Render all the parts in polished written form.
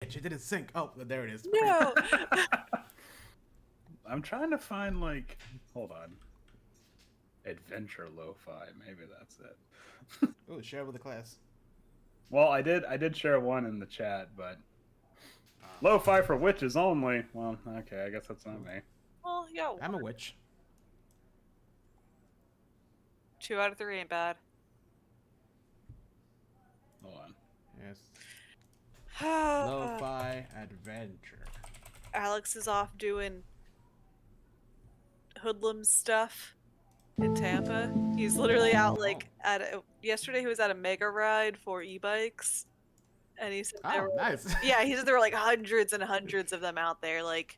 bitch, it didn't sync. Oh, there it is. No. I'm trying to find like, hold on, adventure lo-fi. Maybe that's it. Oh, share with the class. Well, I did share one in the chat, but lo-fi for witches only. Well, okay, I guess that's not me. Well, yeah. I'm a witch. 2 out of 3 ain't bad. Hold on. Yes. Lo-fi adventure. Alex is off doing hoodlum stuff in Tampa. He's literally out like yesterday he was at a mega ride for e-bikes, and he said there were, nice. yeah, he said there were like hundreds and hundreds of them out there. Like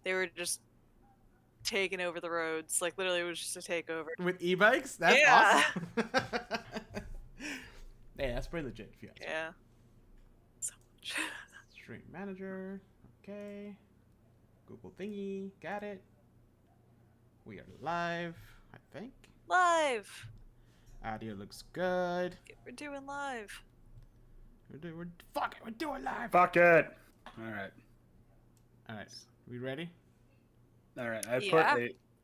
they were just taking over the roads. Like literally, it was just a takeover with e-bikes. That's awesome. Yeah, that's pretty legit. If you ask me. Yeah. So much. Stream manager. Okay. Google thingy. Got it. We are live, I think. Live. Audio looks good. We're doing live. Fuck it, we're doing live. Fuck it. All right. All right. We ready? All right.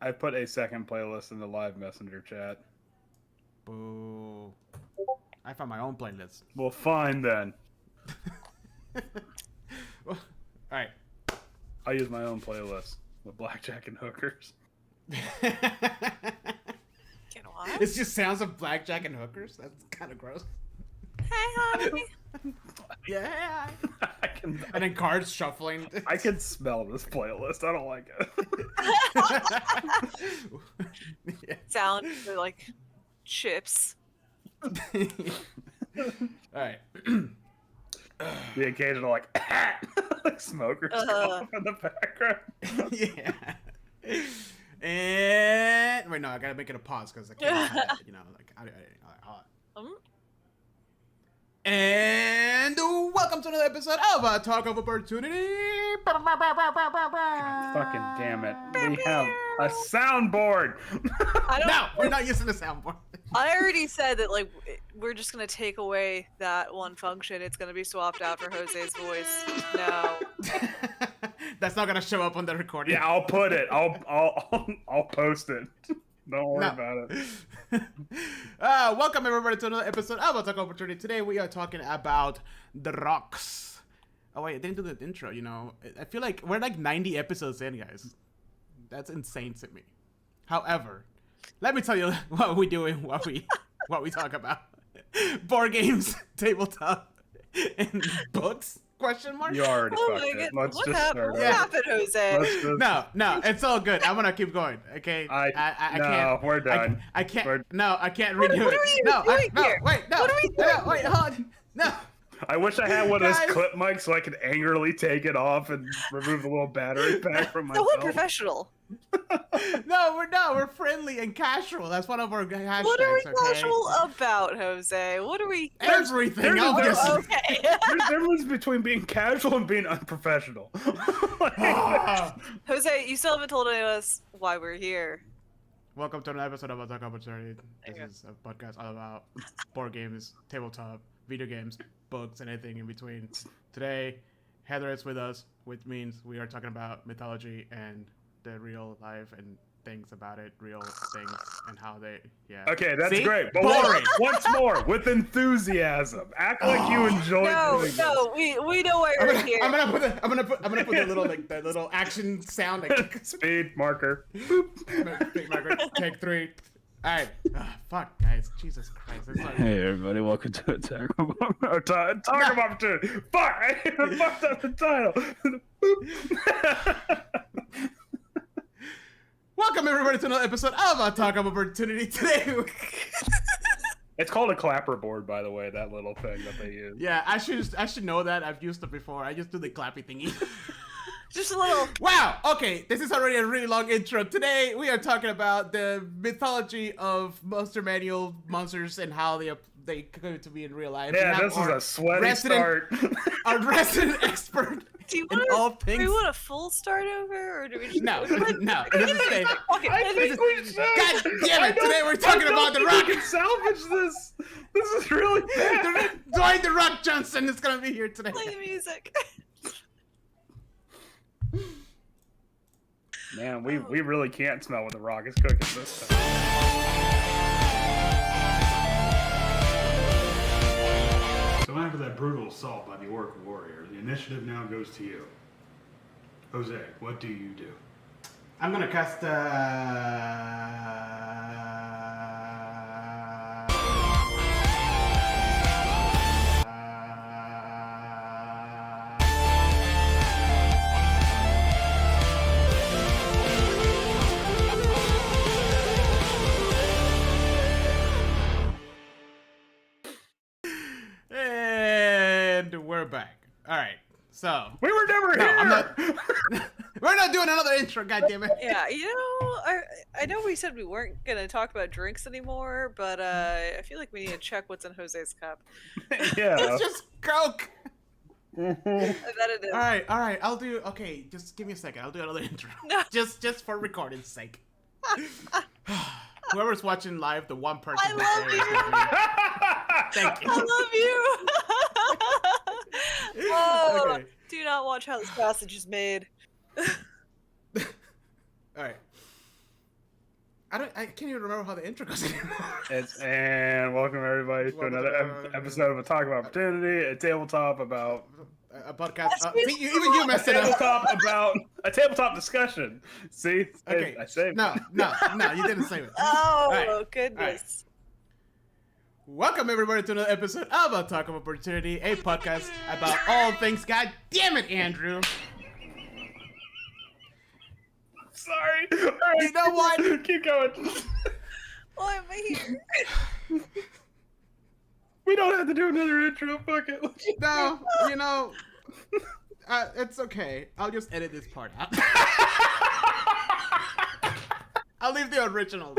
I put a second playlist in the live messenger chat. Boo. I found my own playlist. Well, fine then. All right. I'll use my own playlist with blackjack and hookers. Get what? It's just sounds of blackjack and hookers. That's kind of gross. Hey, honey. Yeah. And then cards shuffling. I can smell this playlist. I don't like it. Yeah. Sound like chips. All right. The occasional like smokers off in the background. Yeah. And wait, no, I gotta make it a pause because I can't have that, And welcome to another episode of A Talk of Opportunity. Fucking damn it. We have a soundboard. No, we're not using the soundboard. I already said that, like, we're just gonna take away that one function. It's gonna be swapped out for Jose's voice. No. That's not gonna show up on the recording. Yeah, I'll put it. I'll post it. Don't worry about it. Welcome everybody to another episode of A Talk of Opportunity. Today we are talking about the Rocs. Oh wait, I didn't do the intro. You know, I feel like we're like 90 episodes in, guys. That's insane to me. However, let me tell you what we do and what we talk about: board games, tabletop, and books. Question mark? You already fucked it. Let's What just happened? start. What happened, Jose? No, it's all good. I'm gonna keep going. Okay. I can't. We're done. I can't. No, I can't redo it. What are you doing here? Wait, no. What are we doing? No, wait, hold on. No. I wish I had one of those clip mics so I could angrily take it off and remove the little battery pack from my So belt. professional. We're friendly and casual. That's one of our hashtags. What are we okay? casual about, Jose? What are we? Everything. there's- Obviously. Okay. There's a difference between being casual and being unprofessional. Jose, you still haven't told any of us why we're here. Welcome to another episode of A Talk Opportunity. There you This is a podcast all about board games, tabletop, video games, books, and anything in between. Today, Heather is with us, which means we are talking about mythology and the real life and things about it, real things, and how they, Okay, that's See? great. But Boring. once more, with enthusiasm. Act like you enjoyed doing this. No, we know why we're here. I'm gonna put the little the little action sound like Speed marker. Big Margaret, take 3. All right. Fuck, guys. Jesus Christ. It's like... Hey everybody, welcome to Talk of Opportunity. Fuck! I even fucked up the title. Welcome everybody to another episode of A Talk of Opportunity. Today. It's called a clapper board, by the way. That little thing that they use. Yeah, I should know that. I've used it before. I just do the clappy thingy. Just a little. Wow. Okay, this is already a really long intro. Today we are talking about the mythology of Monster Manual monsters and how they come to be in real life. Yeah, this is a sweaty start. Our resident expert Do you in want all do things. we want a full start over, or do we just No, no. This is a, I think we should. God damn it! Today we're talking about the We Rock. can salvage this. This is really bad. Dwayne the Rock Johnson is gonna be here today. play the music? Man, we really can't smell what the Roc is cooking this time. So after that brutal assault by the Orc warrior, the initiative now goes to you. Jose, what do you do? I'm gonna cast. And we're back. All right. So We were never here. I'm not. We're not doing another intro. God damn it. Yeah, I know we said we weren't gonna talk about drinks anymore, but I feel like we need to check what's in Jose's cup. Yeah. It's just Coke. I bet it is. All right. I'll do. Okay, just give me a second. I'll do another intro. No. Just for recording's sake. Whoever's watching live, the one person. I love there is gonna be- Thank you. I love you. Oh, Okay. do not watch how this sausage is made. All right. I can't even remember how the intro goes anymore. And welcome everybody to another episode of A Talk About Opportunity, a tabletop about A podcast. See, even you messed it up. about a tabletop discussion. See, Okay. I saved No, it. you didn't save it. Oh, Alright, goodness. Welcome everybody to another episode of A Talk of Opportunity, a podcast about all things. God damn it, Andrew! Sorry. All right. You know what? Keep going. Why am I here? We don't have to do another intro. Fuck it. No, you know, it's okay. I'll just edit this part out. I'll leave the original.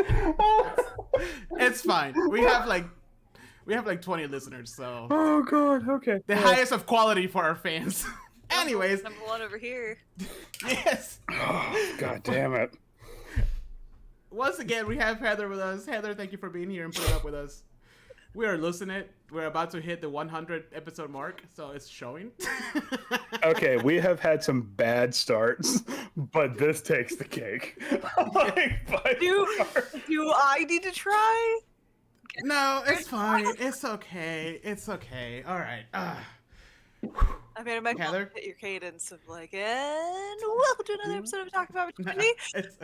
It's fine. We have like 20 listeners, so Oh god. Okay. the highest of quality for our fans. Anyways, Number one over here. yes. Oh, god damn it. Once again, we have Heather with us. Heather, thank you for being here and putting up with us. We are losing it. We're about to hit the 100 episode mark, so it's showing. Okay, we have had some bad starts, but this takes the cake. Like, by Do far. I need to try? No, it's fine. It's okay. It's okay. All right. I mean, I might Heather? hit your cadence of like, and welcome to another episode of Talk About Opportunity. it's,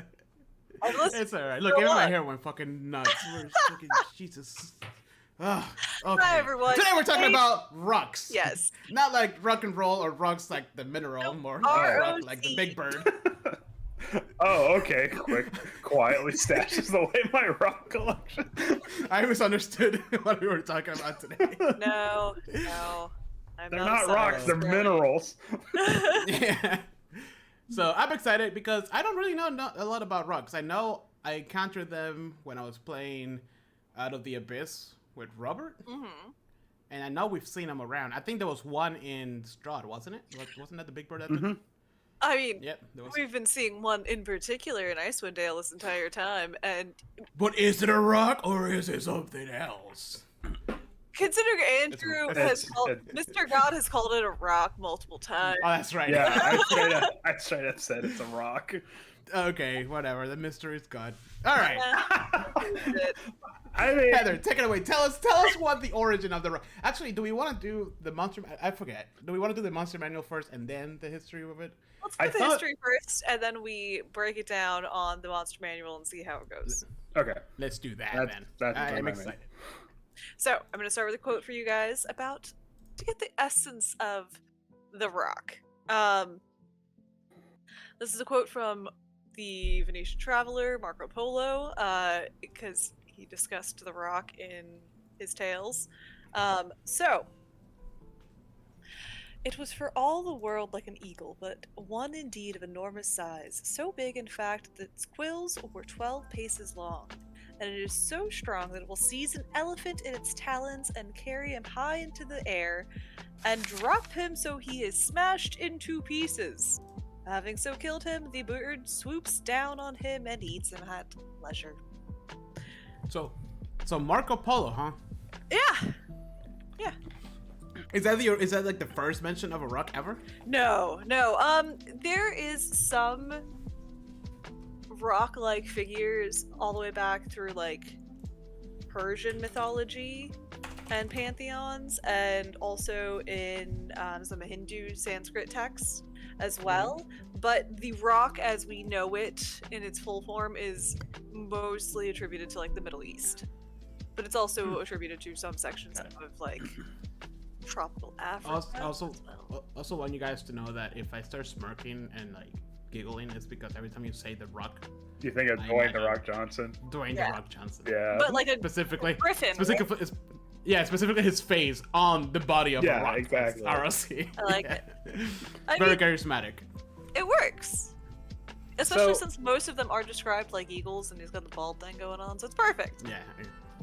I'm listening. it's all right. Look, Go even my on. hair went fucking nuts. We're fucking Jesus. Okay. Hi, everyone. Today we're talking Hey. about rocks. Yes. Not like rock and roll or rocks like the mineral, more rock like the big bird. Oh, okay. Quietly stashes away my rock collection. I misunderstood what we were talking about today. No. I'm They're not not rocks, they're minerals. Yeah. So I'm excited because I don't really know a lot about rocks. I know I encountered them when I was playing Out of the Abyss with Robert, Mm-hmm. and I know we've seen them around. I think there was one in Strahd, wasn't it? Wasn't that the big bird? I mean, Yep, there was. we've been seeing one in particular in Icewind Dale this entire time, and But is it a rock or is it something else? considering Andrew It's- has called, Mr. God has called it a rock multiple times. Oh, that's right. Yeah, I straight up said it's a rock. Okay, whatever. The mystery's gone. All right. I mean, Heather, take it away. Tell us what the origin of the rock. Actually, do we want to do the monster? I forget. Do we want to do the monster manual first and then the history of it? Let's I put the thought- history first, and then we break it down on the monster manual and see how it goes. okay. Let's do that That's- then. that's I fine am by me. excited. So I'm going to start with a quote for you guys about to get the essence of the rock. This is a quote from the Venetian traveler Marco Polo, because he discussed the rock in his tales. So it was for all the world like an eagle, but one indeed of enormous size, so big in fact that its quills were 12 paces long. And it is so strong that it will seize an elephant in its talons and carry him high into the air and drop him so he is smashed into pieces. Having so killed him, the bird swoops down on him and eats him at leisure. So Marco Polo, huh? Yeah. Is that like the first mention of a rock ever? No. There is some rock-like figures all the way back through like Persian mythology and pantheons, and also in some Hindu Sanskrit texts as well. But the rock as we know it in its full form is mostly attributed to like the Middle East. But it's also attributed to some sections of like tropical Africa. Also want you guys to know that if I start smirking and like giggling, it's because every time you say the Rock, Do you think of Dwayne The Rock Johnson? Dwayne Yeah. The Rock Johnson. Yeah. But like a Specifically, griffin. specifically his face on the body of Yeah, a rock. exactly. ROC. I like it. I Very mean, charismatic. it works. Especially So- since most of them are described like eagles, and he's got the bald thing going on, so it's perfect. Yeah.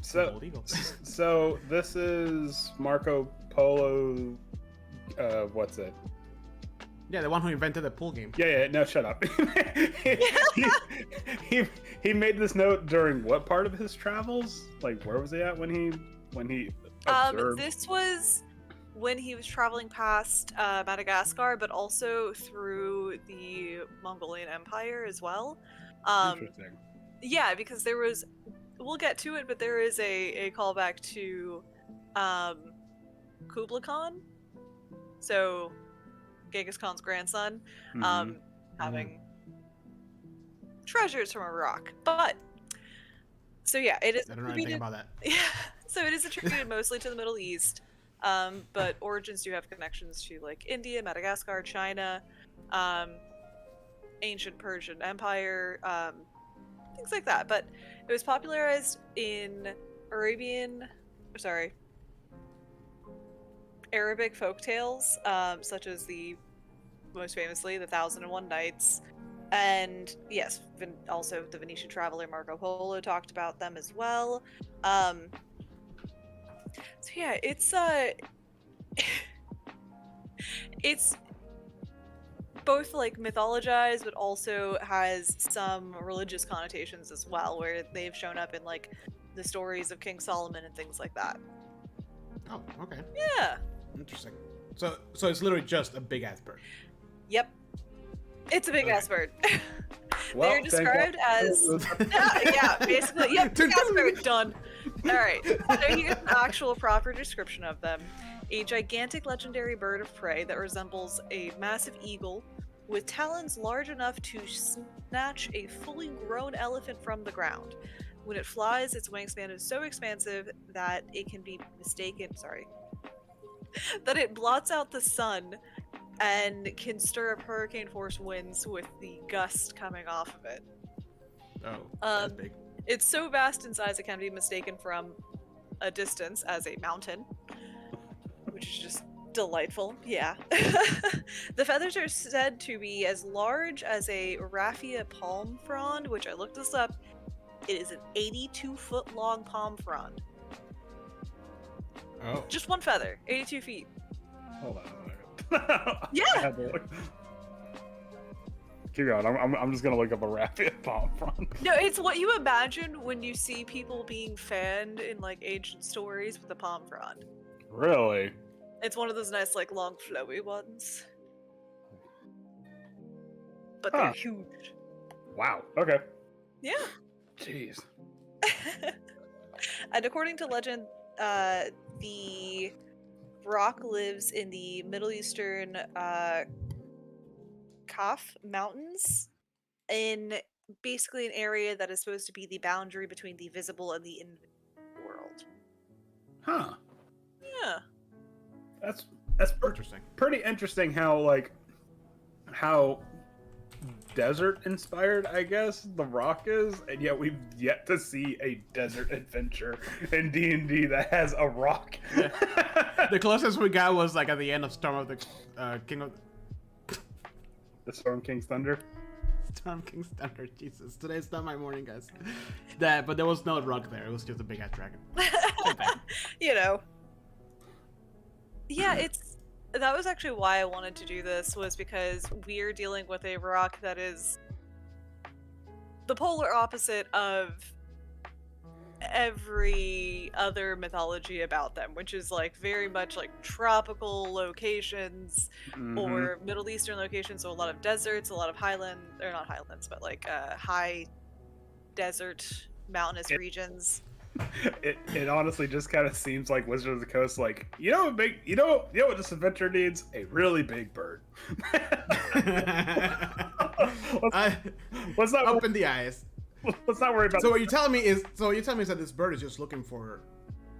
So, Bald eagle. so this is Marco Polo. What's it? Yeah, the one who invented the pool game. Yeah. No, shut up. he made this note during what part of his travels? Like, where was he at when he observed? This was when he was traveling past Madagascar, but also through the Mongolian Empire as well. Interesting. Yeah, because there was, we'll get to it, but there is a callback to Kublai Khan. So, Genghis Khan's grandson, Mhm. having treasures from a rock. But, so yeah, it is I don't know anything about that. Yeah, so it is attributed mostly to the Middle East, but origins do have connections to like India, Madagascar, China, ancient Persian Empire, things like that. But it was popularized in Arabic folktales, such as most famously, the Thousand and One Nights, and yes, also the Venetian traveler Marco Polo talked about them as well. So yeah, it's it's both like mythologized, but also has some religious connotations as well, where they've shown up in like the stories of King Solomon and things like that. Oh, okay. Yeah. Interesting. So it's literally just a big ass bird. Yep. It's a big ass bird. Well, They're described as yeah, basically. Yep, big ass bird. Done. All right. So here's an actual proper description of them: a gigantic legendary bird of prey that resembles a massive eagle, with talons large enough to snatch a fully grown elephant from the ground. When it flies, its wingspan is so expansive that it can be mistaken. That it blots out the sun and can stir up hurricane force winds with the gust coming off of it. Oh, that's big. It's so vast in size it can be mistaken from a distance as a mountain, which is just delightful. Yeah. The feathers are said to be as large as a raffia palm frond, which I looked this up. It is an 82-foot long palm frond. Oh. Just one feather, 82 feet. Hold on. Yeah. I had to look. Keep going. I'm just gonna look up a rapid palm frond. No, it's what you imagine when you see people being fanned in like ancient stories with a palm frond. Really? It's one of those nice, like, long, flowy ones. But Huh. they're huge. Wow. Okay. Yeah. Jeez. And according to legend, the rock lives in the Middle Eastern Kaf Mountains, in basically an area that is supposed to be the boundary between the visible and the invisible world. Huh. Yeah. That's Interesting. pretty interesting how desert inspired, I guess, the rock is, and yet we've yet to see a desert adventure in D&D that has a rock. The closest we got was like at the end of Storm of the King of The Storm King's Thunder. Storm King's Thunder. Jesus, today's not my morning, guys. But there was no rock there. It was just a big ass dragon. You know. Yeah, that was actually why I wanted to do this, was because we're dealing with a rock that is the polar opposite of every other mythology about them, which is like very much like tropical locations or Middle Eastern locations, so a lot of deserts, a lot of highland, or not highlands, but like high desert mountainous regions. It honestly just kind of seems like Wizard of the Coast, like, you know what this adventure needs? A really big bird. let's not Open the eyes. let's not worry about. So what you're telling me is that this bird is just looking for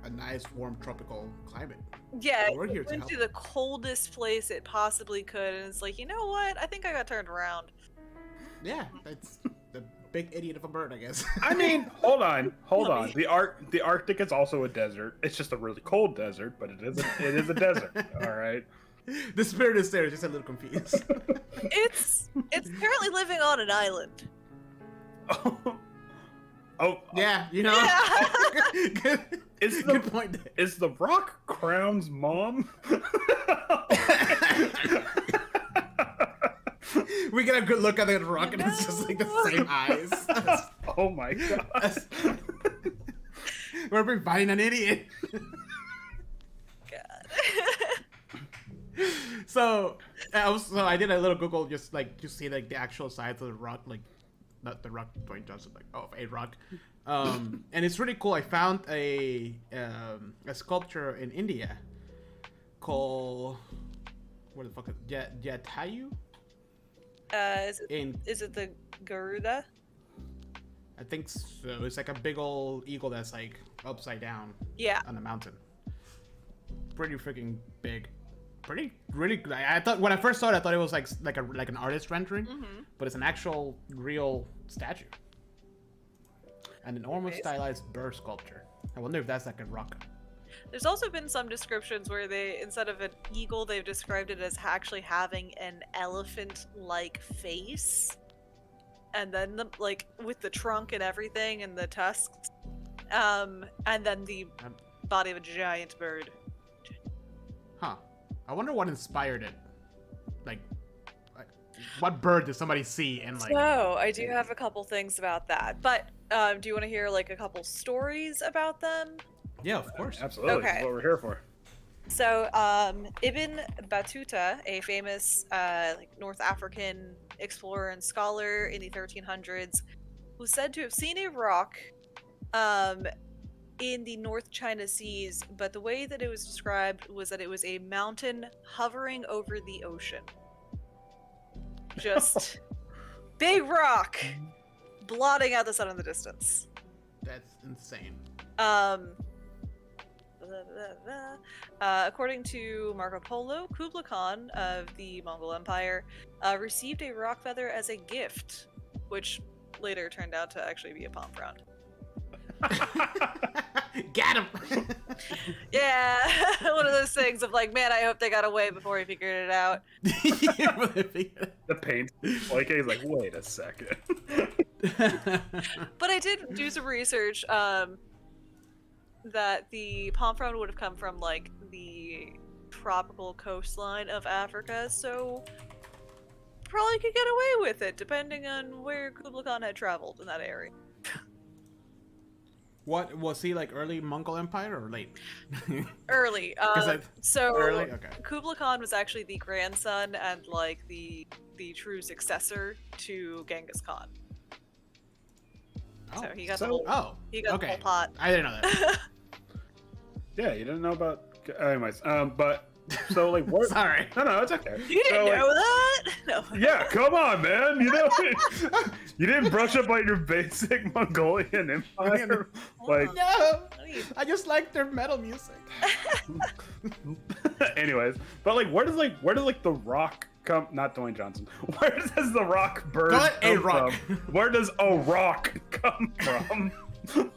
a nice, warm, tropical climate. Yeah, We're here it to went help. to the coldest place it possibly could, and it's like, you know what? I think I got turned around. Yeah, that's the big idiot of a bird, I guess. I mean, hold on. The Arctic is also a desert. It's just a really cold desert, but it is a desert. All right. The spirit is there, just a little confused. It's currently living on an island. Oh, Yeah, you know. Yeah. Good point there. Is the Rock Crown's mom? We get a good look at the rock, and it's just like the same eyes. Oh my god. We're finding an idiot. God. So I did a little Google just like to see like the actual size of the rock, like not the rock Dwayne Johnson, like a rock. And it's really cool. I found a sculpture in India called what the fuck is AToO? Is it the Garuda? I think so. It's like a big old eagle that's like upside down. Yeah. On a mountain. Pretty freaking big. Really. I thought when I first saw it, I thought it was like an artist rendering, but it's an actual real statue. An enormous stylized bird sculpture. I wonder if that's like a rock. There's also been some descriptions where they, instead of an eagle, they've described it as actually having an elephant-like face, and then with the trunk and everything and the tusks, and then the body of a giant bird. Huh. I wonder what inspired it. Like what bird did somebody see and like? So I do have a couple things about that, but do you want to hear like a couple stories about them? Yeah, of course. Absolutely. Okay. That's what we're here for. So, Ibn Battuta, a famous North African explorer and scholar in the 1300s, was said to have seen a rock in the North China Seas, but the way that it was described was that it was a mountain hovering over the ocean. Just big rock blotting out the sun in the distance. That's insane. According to Marco Polo, Kublai Khan of the Mongol Empire received a rock feather as a gift, which later turned out to actually be a palm frond. Got him. Yeah, one of those things of like, man, I hope they got away before he figured it out. The paint. Like he's like, wait a second. But I did do some research that the palm frond would have come from like the tropical coastline of Africa, so probably could get away with it depending on where Kublai Khan had traveled in that area. What was he like? Early Mongol Empire or late? Early. Early. Okay. Kublai Khan was actually the grandson and like the true successor to Genghis Khan. Oh. So he got So- the whole, Oh. the Okay. whole pot. I didn't know that. Yeah, you didn't know about. Anyways, but so like what? Sorry. No, it's okay. You didn't So, like, know that? No. Yeah, come on, man. You know, you didn't brush up on your basic Mongolian empire. Like, No. I just like their metal music. anyways, but like, where does the rock come? Not Dwayne Johnson. Where does the rock bird Call it a come rock. from? Where does a rock come from? So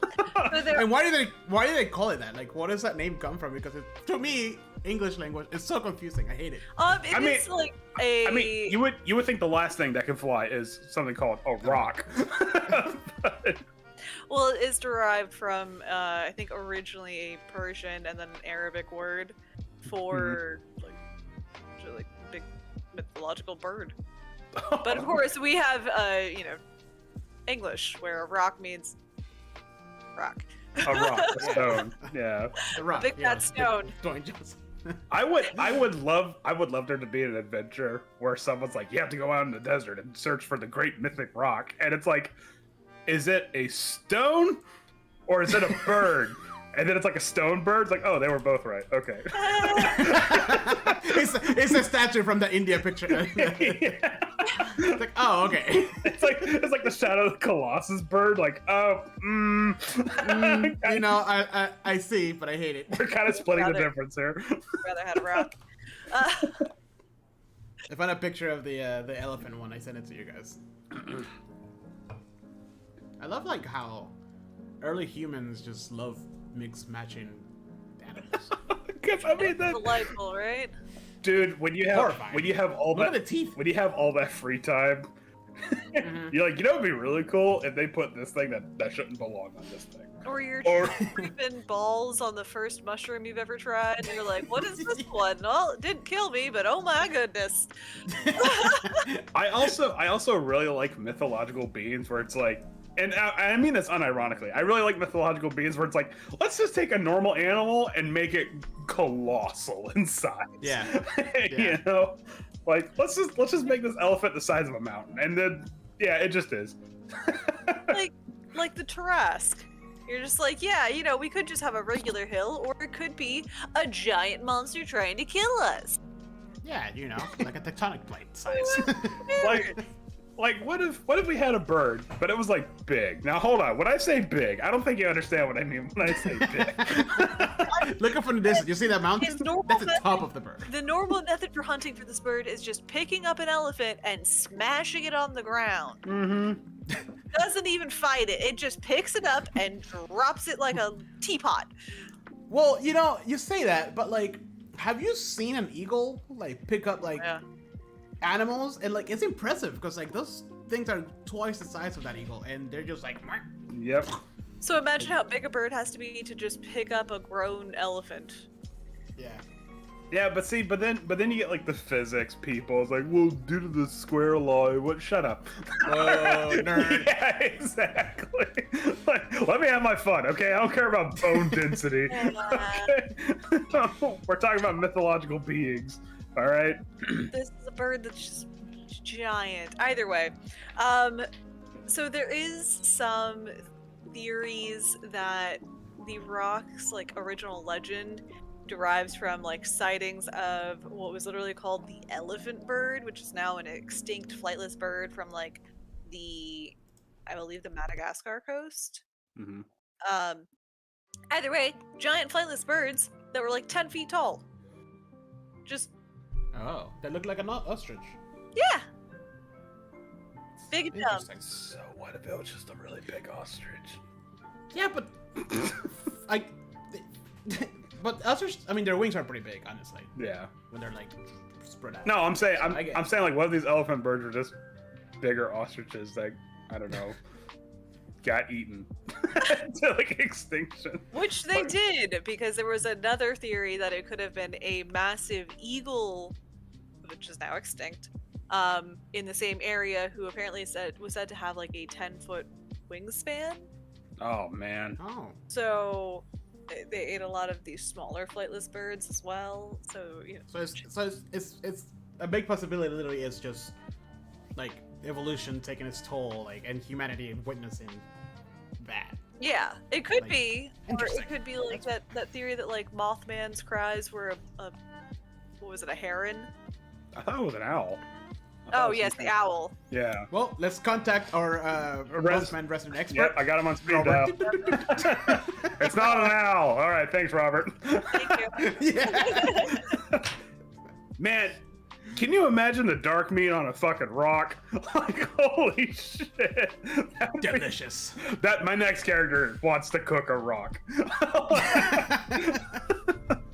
there- And why do they call it that? Like, what does that name come from? Because to me, English language is so confusing. I hate it. it is like a. I mean, you would think the last thing that can fly is something called a rock. But- Well, it is derived from, I think, originally a Persian and then an Arabic word for like big mythological bird. But of course, we have English where rock means rock. A rock, a stone. Yeah. The Rock. Big fat stone. Dwayne Johnson. I would love there to be an adventure where someone's like, you have to go out in the desert and search for the great mythic rock, and it's like, is it a stone or is it a bird? And then it's like a stone bird. It's like, oh, they were both right. Okay. It's a statue from the India picture. Yeah. It's like, oh, okay. It's like the Shadow of the Colossus bird. Like, oh, You know, I see, but I hate it. we're kind of splitting the Rather- difference here. Rather had a rock. I found a picture of the elephant one. I sent it to you guys. I love like how early humans just love mix matching animals. 'Cause, I mean, that, Delightful, right? dude, when you have all Look that at the teeth. when you have all that free time, you're like, you know, it'd be really cool if they put this thing that shouldn't belong on this thing. Or you're Or- creeping balls on the first mushroom you've ever tried, and you're like, what is this one? Well, it didn't kill me, but oh my goodness. I also really like mythological beings where it's like, and I mean this unironically, I really like mythological beings where it's like, let's just take a normal animal and make it colossal in size. Yeah. You know, like let's just make this elephant the size of a mountain, and then yeah, it just is. Like the Tarrasque. You're just like, yeah, you know, we could just have a regular hill, or it could be a giant monster trying to kill us. Yeah, you know, like a tectonic plate size. Like what if we had a bird, but it was like big? Now hold on, when I say big, I don't think you understand what I mean when I say big. Look up from the distance. You see that mountain? It's normal That's the method. top of the bird. The normal method for hunting for this bird is just picking up an elephant and smashing it on the ground. Mm-hmm. Doesn't even fight it. It just picks it up and drops it like a teapot. Well, you know, you say that, but like, have you seen an eagle like pick up like Yeah. animals? And like, it's impressive because like those things are twice the size of that eagle, and they're just like. Yep. So imagine how big a bird has to be to just pick up a grown elephant. Yeah. Yeah, but then you get like the physics people. It's like, well, due to the square law, what? Shut up. Oh, nerd. Yeah, exactly. Like, let me have my fun, okay? I don't care about bone density. Okay? We're talking about mythological beings, all right? This is a bird that's just giant. Either way, so there is some theories that the Rocs' like original legend derives from like sightings of what was literally called the elephant bird, which is now an extinct flightless bird from like I believe the Madagascar coast. Mm-hmm. Either way, giant flightless birds that were like 10 feet tall. Just Oh, that looked like an ostrich. yeah, big and dumb. Interesting. So what if it was just a really big ostrich? Yeah, but like, but ostrich. I mean, their wings are pretty big, honestly, Yeah. when they're like spread out. No, I'm saying I get I'm saying like, what if these elephant birds were just bigger ostriches that, I don't know, got eaten to like extinction? Which they did, because there was another theory that it could have been a massive eagle, which is now extinct, in the same area, who apparently was said to have like a 10-foot wingspan. Oh man. Oh. So they ate a lot of these smaller flightless birds as well. So you know, So it's a big possibility. Literally, is just like evolution taking its toll, like, and humanity witnessing that. yeah, it could Like, be, or interesting. it could be like that theory that like Mothman's cries were a what was it, a heron? I thought it was an owl. I thought it Oh was yes, some the kind of- owl. Yeah. Well, let's contact our Mothman resident expert. Yep, I got him on speed Robert. dial. It's not an owl. All right, thanks, Robert. Thank you. Yeah. Man, can you imagine the dark meat on a fucking rock? Like, holy shit. That would be- Delicious. That my next character wants to cook a rock.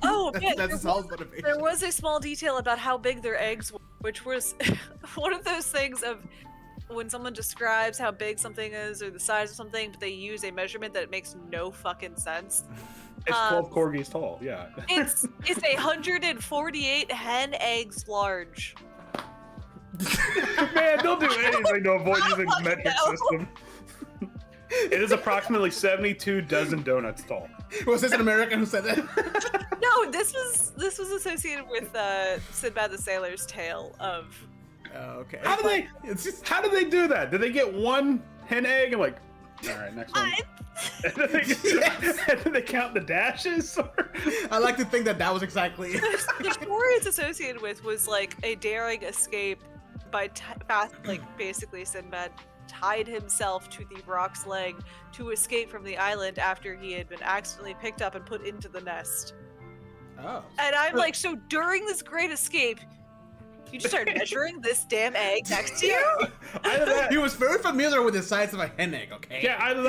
Oh man, That's all motivation. there was a small detail about how big their eggs were, which was one of those things of when someone describes how big something is or the size of something, but they use a measurement that makes no fucking sense. It's 12 corgis tall, yeah. It's 148 hen eggs large. Man, they'll do anything to avoid using the metric No. system. It is approximately 72 dozen donuts tall. Was this an American who said that? No, this was associated with Sinbad the Sailor's tale of. Okay. How do they do that? Did they get one hen egg and like, all right, next one? And then they count the dashes? I like to think that was exactly. The story it's associated with was like a daring escape by basically Sinbad tied himself to the Roc's leg to escape from the island after he had been accidentally picked up and put into the nest. Oh. And I'm like, so during this great escape, you just started measuring this damn egg next to you? Either that, He was very familiar with the size of a hen egg, okay? yeah, either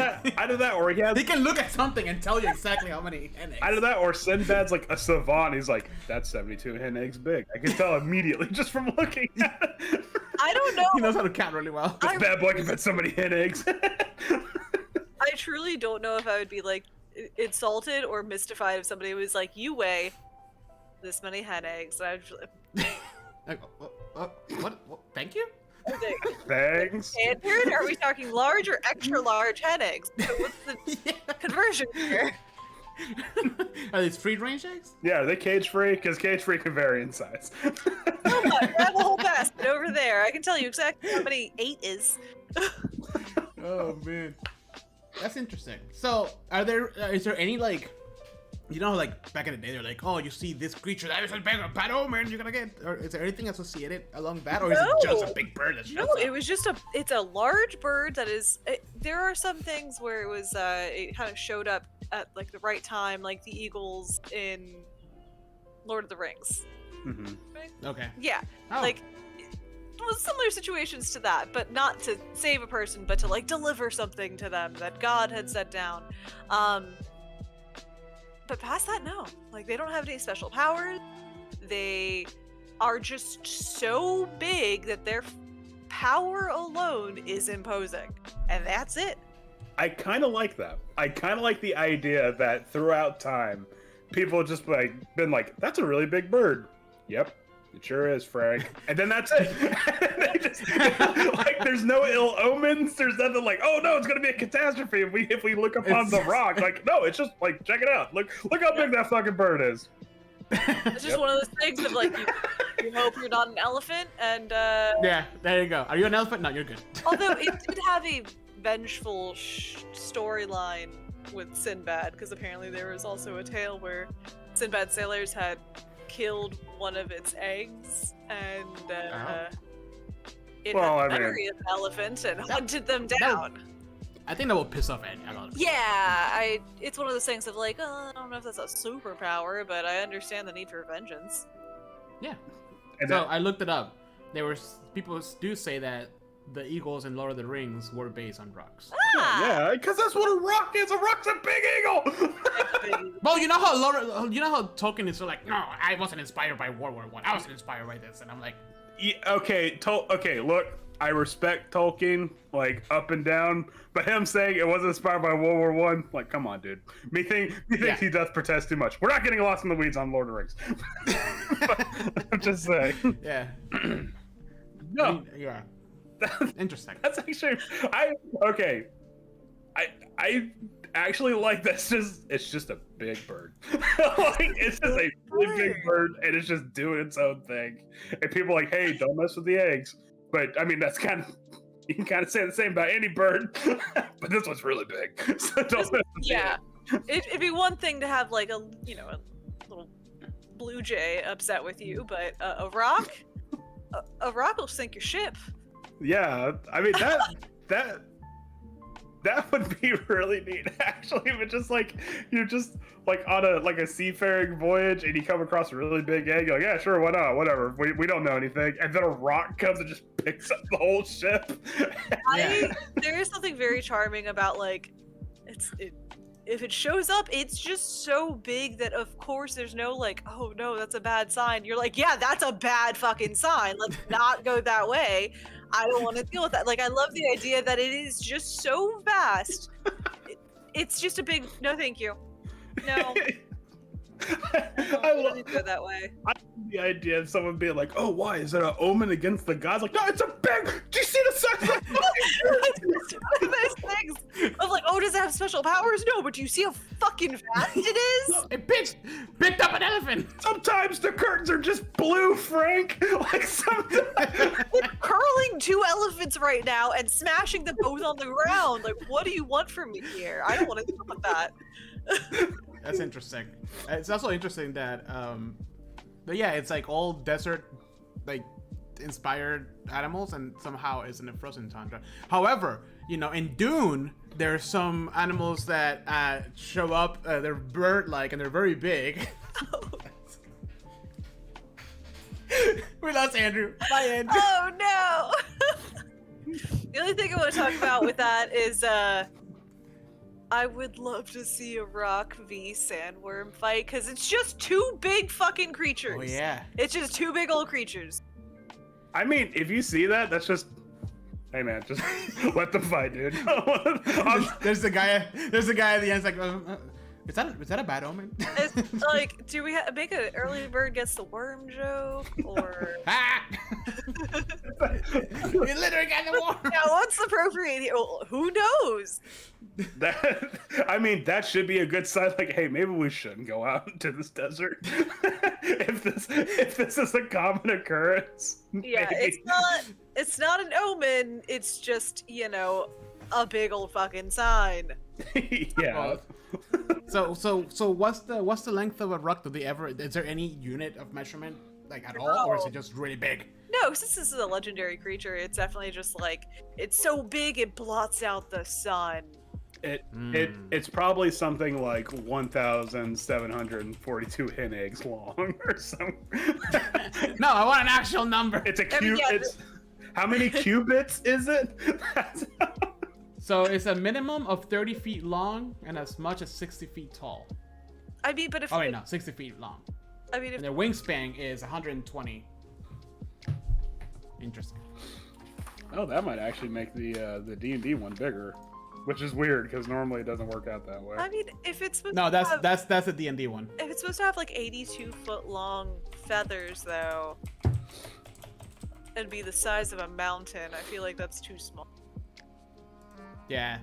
that, or he can look at something and tell you exactly how many hen eggs. either that, or Sinbad's like a savant. He's like, that's 72 hen eggs big. I can tell immediately just from looking at it. I don't know. He knows how to count really well. This bad boy can fit so many hen eggs. I truly don't know if I would be like insulted or mystified if somebody was like, you weigh this many hen eggs. And I was like, Like, what? Thank you? Thanks. standard? Are we talking large or extra large hen eggs? So what's the conversion here? Are these free range eggs? Yeah, are they cage free? Because cage free can vary in size. Oh my, grab a whole basket over there. I can tell you exactly how many 8 is. Oh man, that's interesting. So, is there any like, you know, like back in the day, they're like, oh, you see this creature, that is a bad omen, you're gonna get. Or is there anything associated along that, or is it just a big bird that shows No, up? it was just it's a large bird that is. There are some things where it was it kind of showed up at like the right time, like the eagles in Lord of the Rings. Mm-hmm. Right? Okay. Yeah, Oh. like it was similar situations to that, but not to save a person, but to like deliver something to them that God had set down. But past that, no. Like they don't have any special powers. They are just so big that their power alone is imposing, and that's it. I kind of like that. I kind of like the idea that throughout time, people have just like been like, "That's a really big bird." Yep, it sure is, Frank. And then that's it. They just, like, there's no ill omens. There's nothing like, "Oh no, it's gonna be a catastrophe if we look upon the rock." Like, no, it's just like, check it out. Look how big that fucking bird is. It's just one of those things of like, you hope you're not an elephant, and Yeah, there you go. Are you an elephant? No, you're good. although it did have a vengeful storyline with Sinbad, because apparently there was also a tale where Sinbad sailors had killed one of its eggs, and it Well, had I the mean- memory of the elephant and hunted them down. I think that will piss off a lot of people. Yeah, it's one of those things of like, oh, I don't know if that's a superpower, but I understand the need for vengeance. Yeah. And So then- I looked it up. People do say that the eagles in Lord of the Rings were based on rocks. yeah, because that's what a rock is. A rock's a big eagle. Well, you know how Tolkien is so like, no, I wasn't inspired by World War One. I wasn't inspired by this, and I'm like, Yeah, okay, look, I respect Tolkien, like, up and down, but him saying it wasn't inspired by World War One, like, come on, dude. Me thinks he does protest too much. We're not getting lost in the weeds on Lord of the Rings. I'm just saying. yeah, No, yeah, interesting. that's actually, I actually like this. It's just a big bird. Like, it's just a really big bird, and it's just doing its own thing. And people are like, hey, don't mess with the eggs. But I mean, that's kind of, you can kind of say the same about any bird. But this one's really big, so don't mess with the Yeah, egg. it'd be one thing to have like a little blue jay upset with you, but a rock will sink your ship. Yeah, I mean that would be really neat, actually. But just like you're just like on a seafaring voyage, and you come across a really big egg. You're like, yeah, sure, why not? Whatever. We don't know anything. And then a rock comes and just picks up the whole ship. There is something very charming about like if it shows up, it's just so big that of course there's no like, oh no, that's a bad sign. You're like, yeah, that's a bad fucking sign. Let's not go that way. I don't want to deal with that. Like, I love the idea that it is just so vast. It's just a big no, thank you. No, I love didn't go that way. the idea of someone being like, "Oh, why is it an omen against the gods?" Like, no, it's a big. Do you see the size? It's one of those things of like, oh, have special powers? No, but do you see how fucking fast it is? It picked up an elephant. Sometimes the curtains are just blue, Frank. Like sometimes. I'm curling 2 elephants right now and smashing them both on the ground. Like, what do you want from me here? I don't want to deal with that. That's interesting. It's also interesting that, but yeah, it's like all desert, like, inspired animals, and somehow it's in a frozen tundra. However, in Dune, there's some animals that show up. They're bird-like and they're very big. We lost Andrew. Bye, Andrew. Oh no! The only thing I want to talk about with that is, I would love to see a rock v sandworm fight, because it's just 2 big fucking creatures. Oh yeah. It's just 2 big old creatures. I mean, if you see that, that's just. Hey man, just let them fight, dude. There's the guy. There's the guy at the end. It's like, is that a bad omen? It's like, do we make an early bird gets the worm joke, or? Ah! You literally got the worm. Yeah, what's appropriate here? Well, who knows? That should be a good sign. Like, hey, maybe we shouldn't go out into this desert if this is a common occurrence. Yeah, maybe. it's not an omen. It's just a big old fucking sign. Yeah. So what's the length of a rock? Is there any unit of measurement like at all, or is it just really big? No, since this is a legendary creature, it's definitely just like, it's so big it blots out the sun. It's probably something like 1,742 hen eggs long or something. No, I want an actual number. It's a cube. How many cubits is it? So it's a minimum of 30 feet long and as much as 60 feet tall. I mean, but if 60 feet long. I mean, if And their wingspan is 120. Interesting. Oh, that might actually make the D&D one bigger, which is weird because normally it doesn't work out that way. I mean, if it's supposed No, to have, that's a D&D one. if it's supposed to have like 82-foot long feathers, though, and be the size of a mountain, I feel like that's too small. Yeah.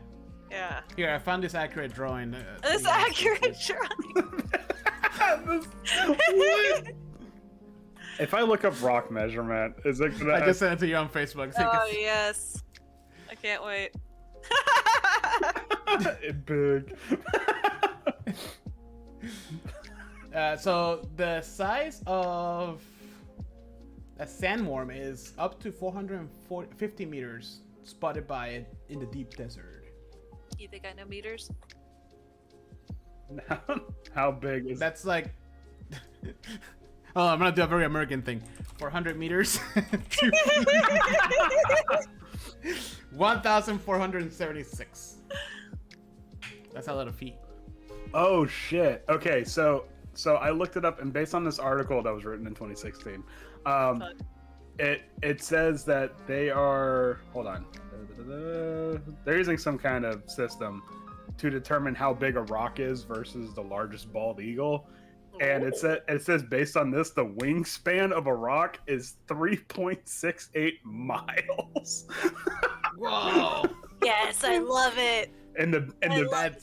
Yeah. Here, I found this accurate drawing. This accurate drawing. If I look up rock measurement, is it gonna? I just sent it to you on Facebook. So you Oh can- yes. I can't wait. Big. So the size of a sandworm is up to 450 meters, spotted by it in the deep desert. You think I know meters? How big is? That's like. Oh, I'm gonna do a very American thing. 400 meters. 1,476. That's a lot of feet. Oh shit. Okay, so I looked it up, and based on this article that was written in 2016, it says that they are. Hold on. They're using some kind of system to determine how big a rock is versus the largest bald eagle. And it says based on this, the wingspan of a rock is 3.68 miles. Whoa! Yes, I love it. And the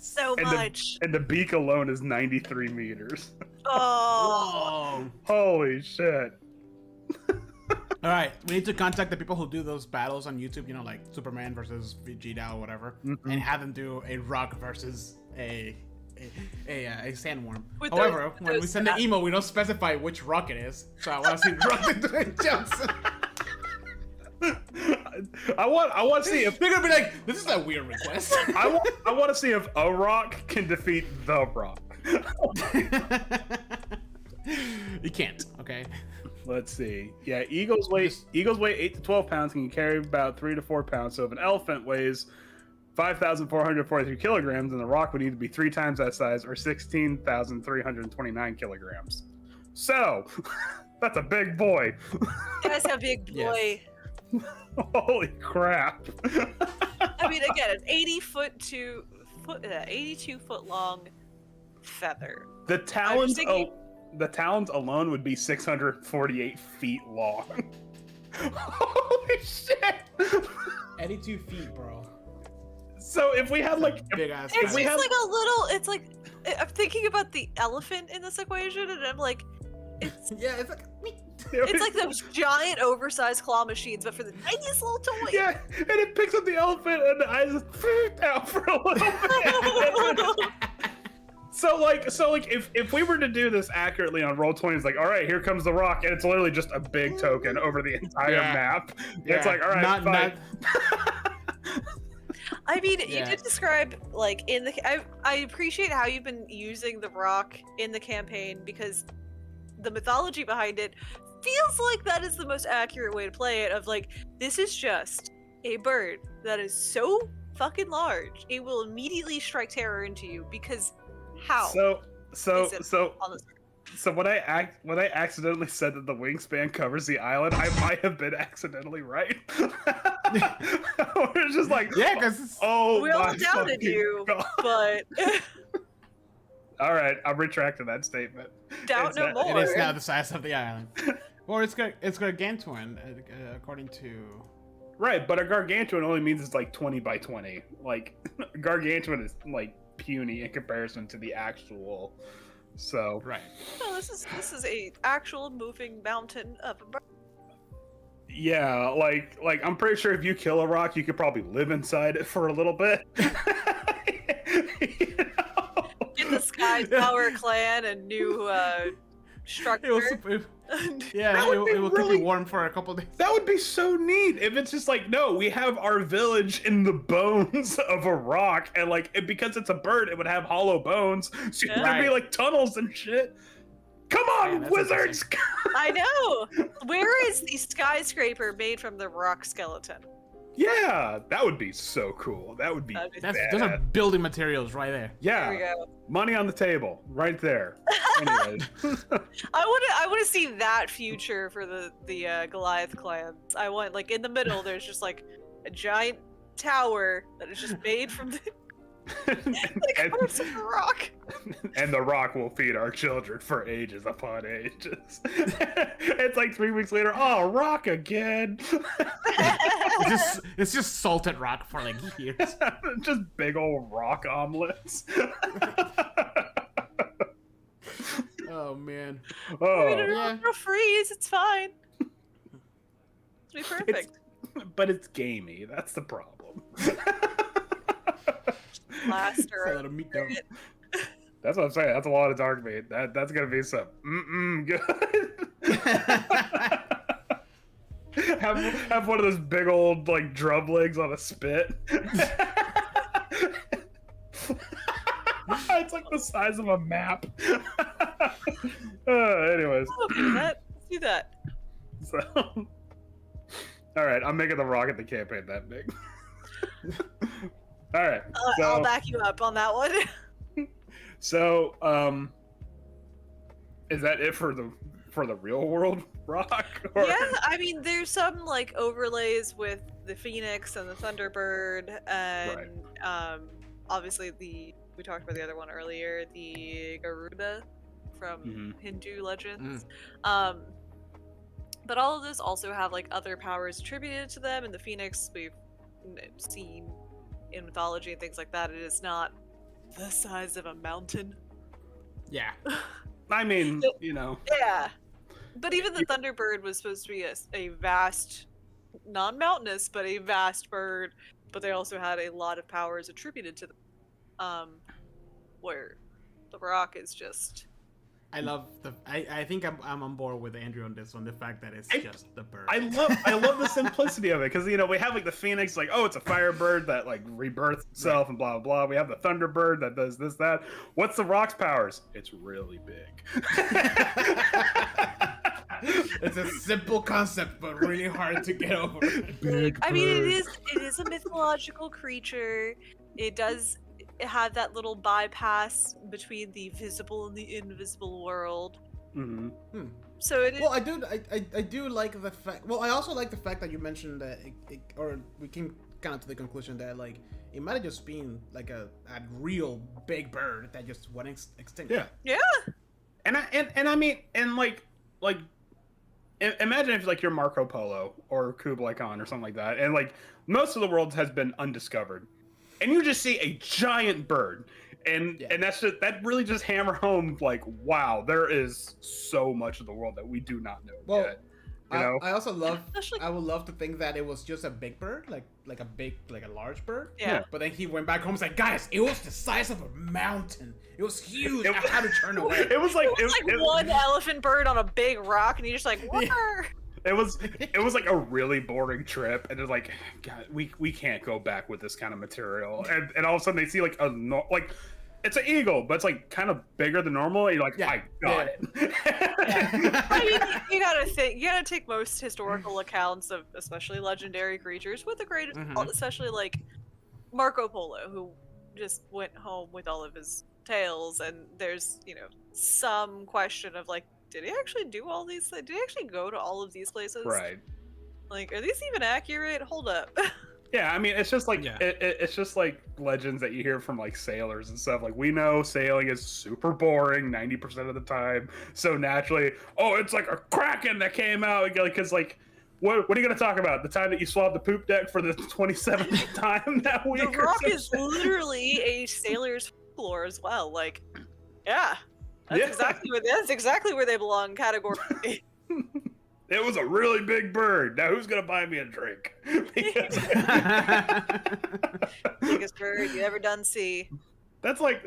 So much. and the beak alone is 93 meters. Oh. Whoa! Holy shit. All right, we need to contact the people who do those battles on YouTube. You know, like Superman versus Vegeta or whatever, and have them do a rock versus a sandworm. With However, those- when we send the email, we don't specify which rock it is. So I want to see Rock doing jumps. I want to see if They're gonna be like, "This is a weird request." I want to see if a rock can defeat the rock. You can't. Okay. Let's see. Yeah, eagles weigh 8 to 12 pounds and can carry about 3 to 4 pounds. So if an elephant weighs 5,443 kilograms, then the rock would need to be 3 times that size, or 16,329 kilograms. So that's a big boy. That's a big boy. Yes. Holy crap. I mean, again, an 82-foot long feather. The talons, thinking- the talons alone would be 648 feet long. Holy shit! 82 feet, bro. So if we had like, big ass. It's If we just have- like a little. It's like I'm thinking about the elephant in this equation, and I'm like, it's Yeah, it's like. it's like those giant, oversized claw machines, but for the tiniest little toy. yeah, and it picks up the elephant and the eyes just out for a little bit. So like if we were to do this accurately on Roll20, it's like, all right, here comes the rock, and it's literally just a big token over the entire Yeah. map. Yeah, It's like, all right, not, fine. I mean, you Yeah. did describe like in the. I appreciate how you've been using the rock in the campaign because the mythology behind it feels like that is the most accurate way to play it. Of like, this is just a bird that is so fucking large, it will immediately strike terror into you because how? So Is it on the So when I accidentally said that the wingspan covers the island, I might have been accidentally right. We're just like, Yeah, because oh, We all my doubted fucking you. God. but All right, I'm retracting that statement. doubt It's no not- more. it is now the size of the island. Or it's gargantuan, according to. Right, but a gargantuan only means it's like 20 by 20. Like gargantuan is like puny in comparison to the actual. So Right. No, this is a actual moving mountain of a bird. yeah, like I'm pretty sure if you kill a rock, you could probably live inside it for a little bit. You know? In the Sky Tower clan and new structure. It was, yeah, That would it be will keep really- you warm for a couple days. That would be so neat if it's just like, no, we have our village in the bones of a rock, and like because it's a bird, it would have hollow bones, so Yeah. there'd be like tunnels and shit. Come on, Man, that's wizards! I know. Where is the skyscraper made from the rock skeleton? Yeah, that would be so cool. That would be That'd be- Those are bad. building materials right there. Yeah, There we go. money on the table, right there. Anyways, I want to see that future for the Goliath clans. I want like in the middle. There's just like a giant tower that is just made from the corpse of the rock. and the rock will feed our children for ages upon ages. It's like 3 weeks later. Oh, rock again. It's just salted rock for like years. Just big old rock omelets. Oh man. Oh, Yeah. It'll freeze. It's fine. It'll be perfect. but it's gamey. That's the problem. Plaster. It's a lot of meat though. That's what I'm saying. That's a lot of dark meat. That's gonna be some good. have one of those big old like drum legs on a spit. It's like the size of a map. Anyways, Let's do that. Let's do that. so all right, I'm making the rocket the campaign that big. All right, I'll so back you up on that one. so is that it for the real world rock? Or- Yeah, I mean, there's some like overlays with the Phoenix and the Thunderbird, and obviously we talked about the other one earlier, the Garuda from Mhm. Hindu legends. But all of those also have like other powers attributed to them. And the Phoenix we've seen in mythology and things like that. It is not the size of a mountain. Yeah. I mean, you know. Yeah. But even the Thunderbird was supposed to be a vast, non-mountainous, but a vast bird. But they also had a lot of powers attributed to them. Where the rock is just... I love I think I'm on board with Andrew on this one. The fact that it's just the bird. I love the simplicity of it because you know we have like the Phoenix, like oh it's a firebird that like rebirths itself and blah blah blah. We have the Thunderbird that does this that. What's the rock's powers? It's really big. It's a simple concept, but really hard to get over. Big I mean, bird. it is a mythological creature. It does have that little bypass between the visible and the invisible world. Mm-hmm. So it is... Well, I do like the fact. Well, I also like the fact that you mentioned that, or we came kind of to the conclusion that like it might have just been like a real big bird that just went extinct. Yeah. Yeah. And I mean like imagine if like you're Marco Polo or Kublai Khan or something like that, and like most of the world has been undiscovered, and you just see a giant bird. And that really just hammer home like, wow, there is so much of the world that we do not know yet. You know? I also love. I would love to think that it was just a big bird, like a large bird. Yeah. But then he went back home. And was like, guys, it was the size of a mountain. It was huge. I had to turn away. It was like one elephant bird on a big rock, and you're just like, what? It was like a really boring trip, and they're like, God, we can't go back with this kind of material. And all of a sudden they see like it's an eagle, but it's like kind of bigger than normal. And you're like, I got it. I mean, you gotta take most historical accounts of especially legendary creatures with a grain of salt, especially like Marco Polo, who just went home with all of his tales, and there's, you know, some question of like, did he actually do all these things? Did he actually go to all of these places? Right. Like, are these even accurate? Hold up. Yeah, I mean, it's just like it's just like legends that you hear from like sailors and stuff. Like, we know sailing is super boring 90% of the time, so naturally, oh, it's like a kraken that came out, because like, what are you gonna talk about? The time that you swabbed the poop deck for the 27th time that week? The Rock is literally a sailor's folklore as well. Like, yeah, that's exactly where they belong categorically. It was a really big bird. Now who's gonna buy me a drink? Biggest bird you ever done see. That's like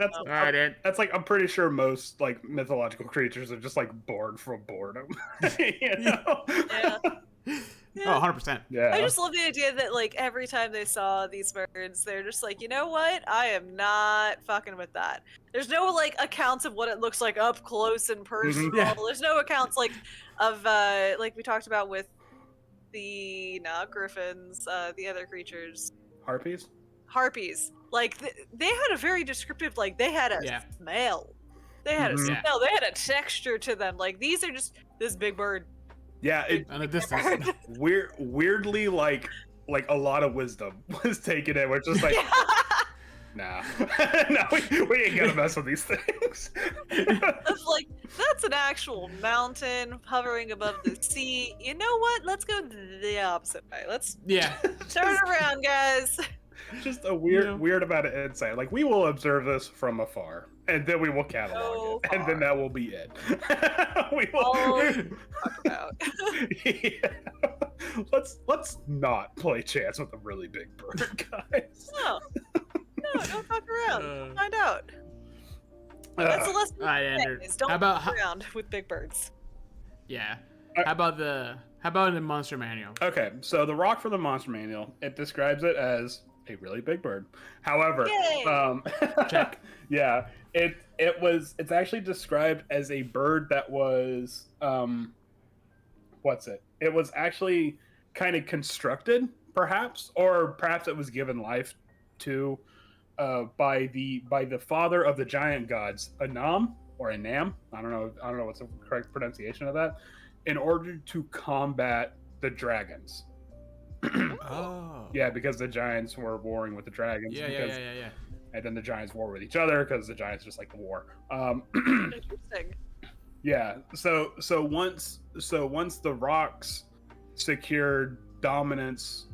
I'm pretty sure most like mythological creatures are just like bored from boredom. You know? Yeah. Oh, 100%. Yeah. I just love the idea that like every time they saw these birds, they're just like, you know what? I am not fucking with that. There's no like accounts of what it looks like up close and personal. There's no accounts like of like we talked about with the griffins, the other creatures. Harpies. Like they had a very descriptive, like they had a smell. They had a smell. They had a texture to them. Like these are just this big bird. Yeah, and a distance. Weirdly, like a lot of wisdom was taken in. We're just like, nah, no, we ain't gonna mess with these things. That's an actual mountain hovering above the sea. You know what? Let's go the opposite way. Let's turn around, guys. Just a weird amount of insight. Like, we will observe this from afar, and then we will catalog it, and then that will be it. We will talk about. Let's not play chance with a really big bird, guys. No, don't fuck around. Find out. That's the lesson. Andrew. Don't fuck around with big birds. Yeah. How about in the Monster Manual? Okay, so the rock for the Monster Manual, it describes it as a really big bird. However, check. Yeah, it's actually described as a bird that was it was actually kind of constructed, perhaps, or perhaps it was given life to by the father of the giant gods, Anam or Anam. I don't know what's the correct pronunciation of that, in order to combat the dragons. Yeah, because the giants were warring with the dragons. Yeah. And then the giants war with each other because the giants just like the war. Interesting. Yeah. So once the Rocs secured dominance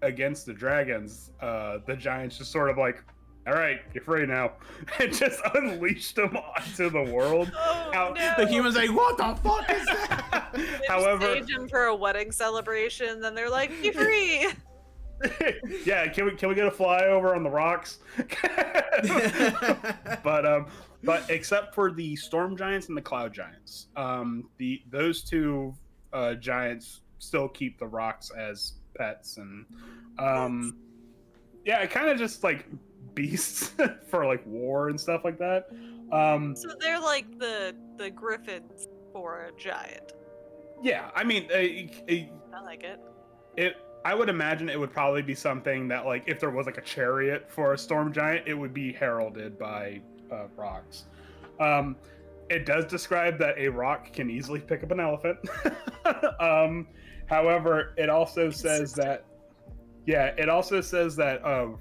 against the dragons, the giants just sort of like, all right, you're free now, and just unleashed them onto the world. No. The humans like, what the fuck is that? However, stage them for a wedding celebration, then they're like, "Be free." Yeah, can we get a flyover on the Rocs? But except for the storm giants and the cloud giants, those two giants still keep the Rocs as pets, and it kind of just like beasts for like war and stuff like that. So they're like the griffins for a giant. Yeah, I mean, I like it. I would imagine it would probably be something that, like, if there was like a chariot for a storm giant, it would be heralded by Rocs. It does describe that a rock can easily pick up an elephant. However, it also says that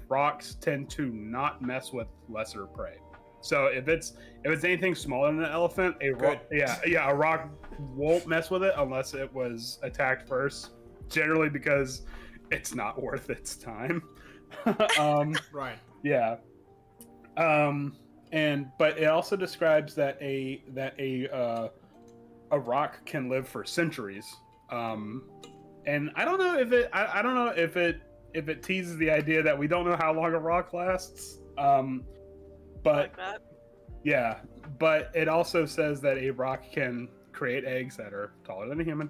Rocs tend to not mess with lesser prey. So if it's anything smaller than an elephant, a rock won't mess with it unless it was attacked first. Generally because it's not worth its time. Right. Yeah. But it also describes that a rock can live for centuries. And I don't know if it I don't know if it teases the idea that we don't know how long a rock lasts. But Like that. yeah, but it also says that a rock can create eggs that are taller than a human.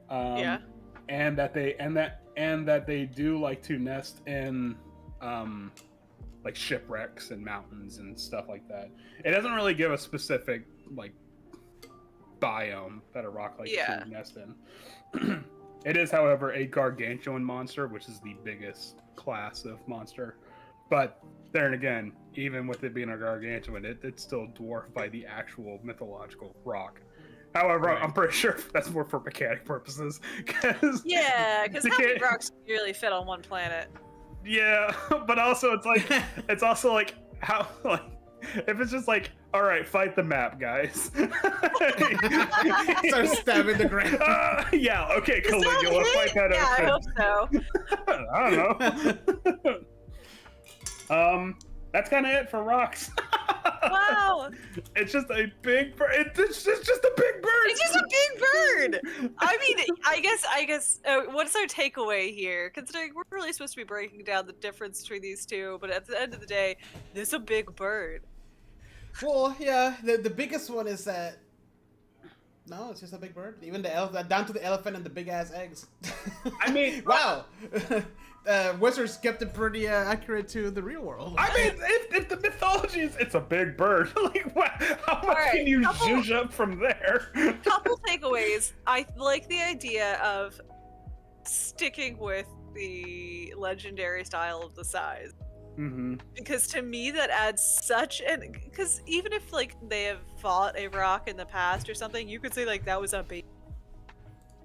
Yeah. And that they do like to nest in like shipwrecks and mountains and stuff like that. It doesn't really give a specific like biome that a rock likes Yeah. to nest in. It is, however, a gargantuan monster, which is the biggest class of monster. But there and again, even with it being a gargantuan, it's still dwarfed by the actual mythological rock. However, Right. I'm pretty sure that's more for mechanic purposes. Yeah, because how many can't- rocks can you really fit on one planet? Yeah, but also it's also like how like if it's just like, all right, fight the map, guys. Start stabbing the ground. Yeah, okay, Is that Caligula, it? fight that Yeah, I out. hope so. I don't know. That's kind of it for rocks. Wow, It's just a big bird. It's just a big bird. it's just a big bird. I mean, I guess. What's our takeaway here? Considering we're really supposed to be breaking down the difference between these two, but at the end of the day, this is a big bird. Well, yeah, the biggest one is that. No, it's just a big bird. Even the down to the elephant and the big ass eggs. I mean, wow. Wizards kept it pretty accurate to the real world. I mean, if the mythology is it's a big bird, like what? How much Alright, can you couple- zhuzh up from there? Couple takeaways. I like the idea of sticking with the legendary style of the size. Mm-hmm. Because to me that adds such an because even if like they have fought a rock in the past or something, you could say like that was a baby.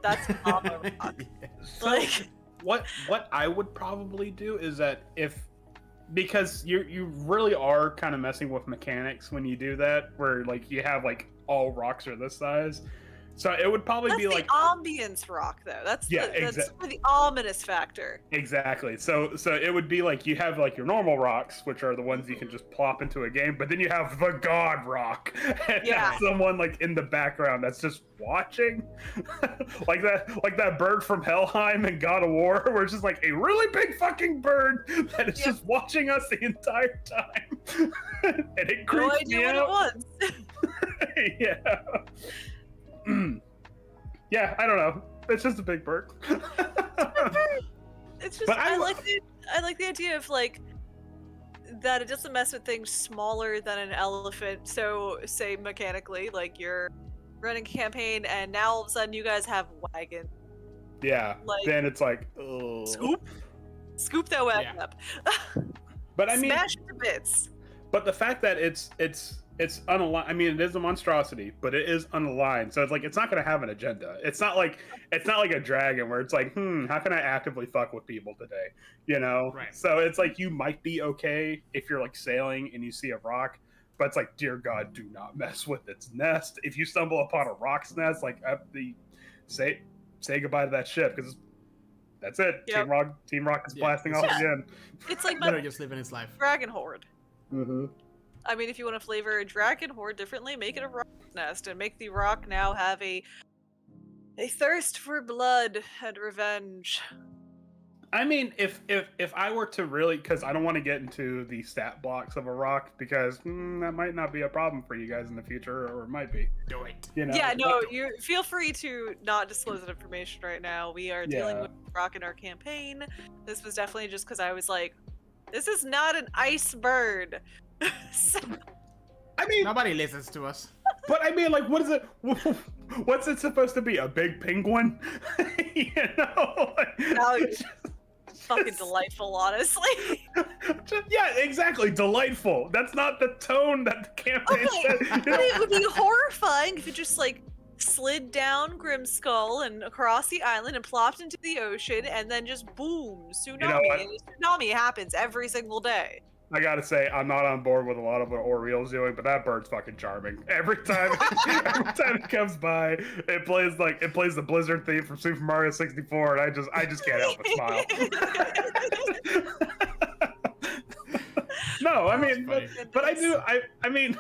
That's not a rock. Like What I would probably do is that because you really are kind of messing with mechanics when you do that, where like you have like all rocks are this size. So it would probably that's be the like ambience rock though. That's Yeah, that's for the ominous factor. exactly. So it would be like you have like your normal rocks, which are the ones you can just plop into a game, but then you have the god rock, and Yeah. that's someone like in the background that's just watching, like that bird from Helheim and God of War, where it's just like a really big fucking bird that is Yep. just watching us the entire time, and it No creeps me idea what it out. was. Yeah. Yeah, I don't know. It's just a big bird. It's just But I I- like the idea of like that it doesn't mess with things smaller than an elephant. So say mechanically, like you're running a campaign and now all of a sudden you guys have wagon. Yeah. Like- Then it's like, oh. Scoop that wagon Yeah. up. But I mean, Smash it to bits. but the fact that it's unaligned. I mean, it is a monstrosity, but it is unaligned. So it's like it's not going to have an agenda. It's not like a dragon where it's like, how can I actively fuck with people today? You know. Right. So it's like you might be okay if you're like sailing and you see a rock, but it's like, dear God, do not mess with its nest. If you stumble upon a rock's nest, like say goodbye to that ship because that's it. Yep. Team Rock is Yeah. blasting off Yeah. again. It's like my Literally just living his life. dragon horde. Mm-hmm. I mean, if you want to flavor a dragon horde differently, make it a rock nest and make the rock now have a thirst for blood and revenge. I mean, if I were to really, because I don't want to get into the stat blocks of a rock, because that might not be a problem for you guys in the future, or it might be. Do it. You know? Yeah, no, But- you feel free to not disclose that information right now. We are dealing Yeah. with rock in our campaign. This was definitely just because I was like, this is not an ice bird. So- I mean, Nobody listens to us. but I mean, like, what is it? What's it supposed to be? A big penguin? You know? Like, No, it's fucking delightful, honestly. yeah, exactly. Delightful. That's not the tone that the campaign Okay, said. You but know? it would be horrifying if it just like slid down Grimskull and across the island and plopped into the ocean and then just boom, tsunami. know what? And a tsunami happens every single day. I gotta say, I'm not on board with a lot of what Oriel's doing, but that bird's fucking charming. Every time it comes by, it plays the Blizzard theme from Super Mario 64, and I just can't help but smile. but I do. I mean,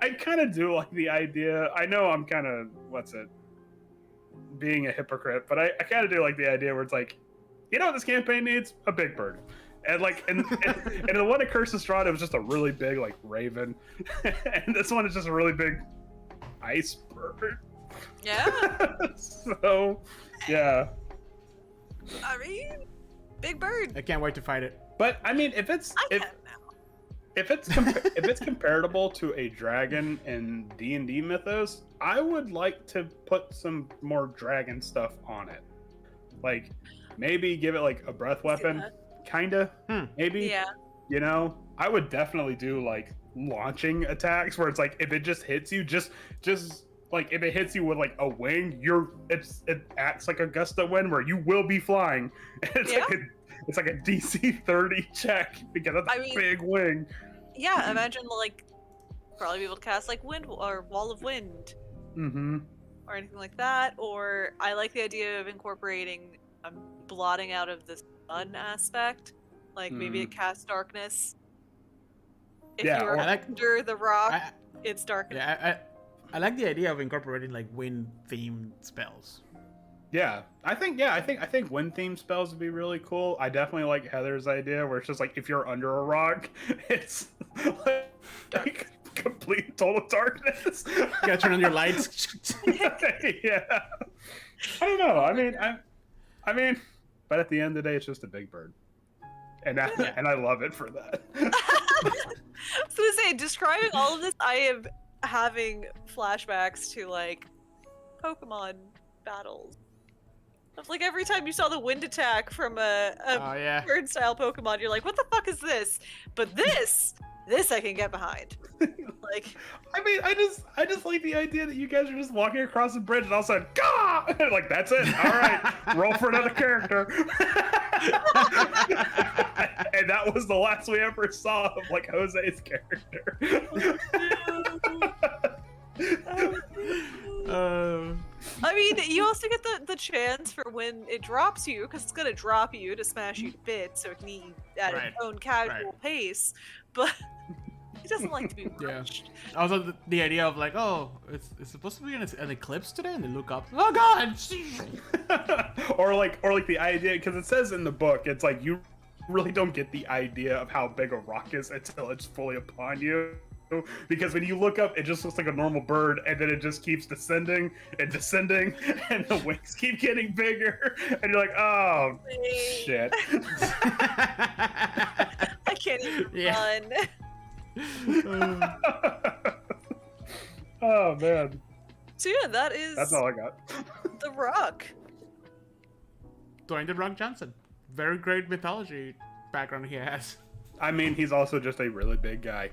I kind of do like the idea. I know I'm kind of being a hypocrite, but I kind of do like the idea where it's like, you know what this campaign needs? A big bird. And like, and the one at Curse of Strahd, it was just a really big like raven, and this one is just a really big ice bird. Yeah. So, yeah. I mean, big bird. I can't wait to fight it. But I mean, if it's comparable to a dragon in D&D Mythos, I would like to put some more dragon stuff on it. Like, maybe give it like a breath weapon, kinda. Maybe. Yeah. You know, I would definitely do like launching attacks where it's like if it just hits you, just like if it hits you with like a wing, it acts like a gust of wind where you will be flying. It's like a DC 30 check because of the big wing. Yeah, imagine like probably be able to cast like wind or wall of wind, or anything like that. Or I like the idea of incorporating blotting out of the sun aspect, like maybe it casts darkness. If you're under the rock, it's darkness. Yeah, I like the idea of incorporating like wind themed spells. Yeah, I think wind themed spells would be really cool. I definitely like Heather's idea where it's just like if you're under a rock, it's like complete total darkness. You gotta turn on your lights. Yeah, I don't know. I mean, but at the end of the day, it's just a big bird, and I love it for that. I was gonna say, describing all of this, I am having flashbacks to like Pokemon battles. Of like every time you saw the wind attack from a bird style Pokemon, you're like, what the fuck is this? But this I can get behind. Like, I mean, I just like the idea that you guys are just walking across the bridge and all of a sudden, Gah! Like that's it. All right, roll for another character. And that was the last we ever saw of like Jose's character. I mean, you also get the chance for when it drops you, because it's gonna drop you to smash you to bits, so it can eat at its own casual pace. But he doesn't like to be rushed. Also, the idea of like, oh, it's supposed to be an eclipse today, and they look up, oh god. or like the idea, because it says in the book, it's like you really don't get the idea of how big a rock is until it's fully upon you. Because when you look up, it just looks like a normal bird, and then it just keeps descending and descending, and the wings keep getting bigger, and you're like, oh, shit. I can't even run. Oh, man. So yeah, that's all I got. The Roc. Dwayne "The Rock" Johnson. Very great mythology background he has. I mean, he's also just a really big guy.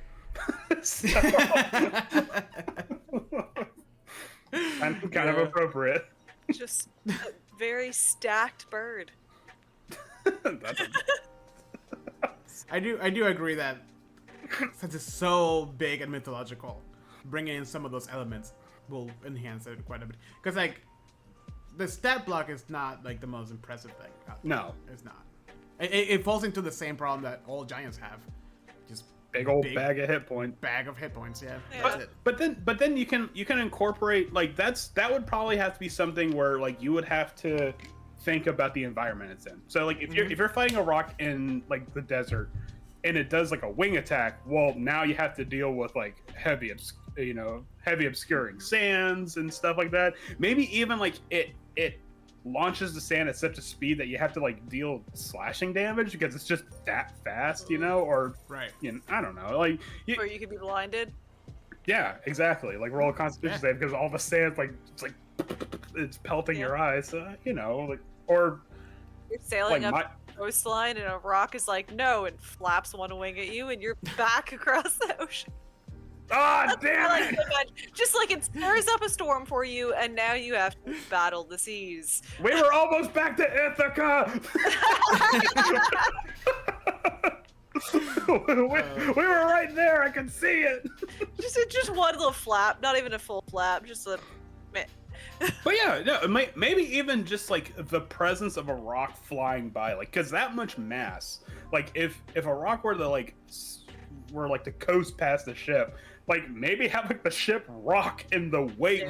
kind of appropriate. Just a very stacked bird. I do agree that since it's so big and mythological, bringing in some of those elements will enhance it quite a bit. Because like the stat block is not like the most impressive thing. No, it's not. It falls into the same problem that all giants have. Just big bag of hit points. Bag of hit points, yeah. But then you can incorporate like that would probably have to be something where like you would have to think about the environment it's in. So like if you're fighting a rock in like the desert and it does like a wing attack, well now you have to deal with like heavy obscuring sands and stuff like that. Maybe even like it launches the sand at such a speed that you have to like deal slashing damage because it's just that fast, you know, or I don't know, like or you could be blinded. Yeah, exactly. Like roll a Constitution save because all the sand's like it's pelting your eyes, you know, like or you're sailing up the coastline and a rock is like no and flaps one wing at you and you're back across the ocean. Ah, damn it! Just like it stirs up a storm for you, and now you have to battle the seas. We were almost back to Ithaca! we were right there, I could see it! Just one little flap, not even a full flap, just a... But yeah, no, maybe even just like the presence of a rock flying by, like, because that much mass, like if a rock were to like were like to coast past the ship. Like maybe have like the ship rock in the wake,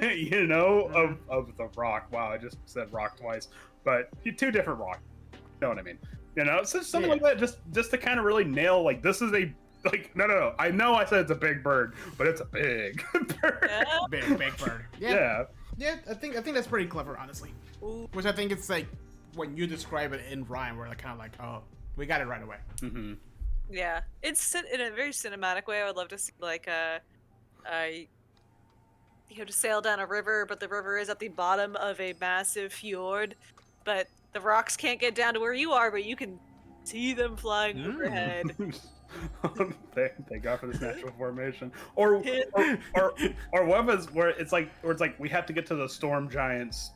you know, of the rock. Wow, I just said rock twice, but two different rock. You know what I mean? You know, so something like that, just to kind of really nail like this is a like no. I know I said it's a big bird, but it's a big bird. Yeah. Big bird. Yeah. I think that's pretty clever, honestly. Ooh. Which I think it's like when you describe it in rhyme, we're like kind of like, oh, we got it right away. Mm-hmm. Yeah, it's in a very cinematic way. I would love to see like you know, to sail down a river, but the river is at the bottom of a massive fjord, but the rocks can't get down to where you are, but you can see them flying overhead. Thank God for this natural formation. Or what was where it's like we have to get to the storm giants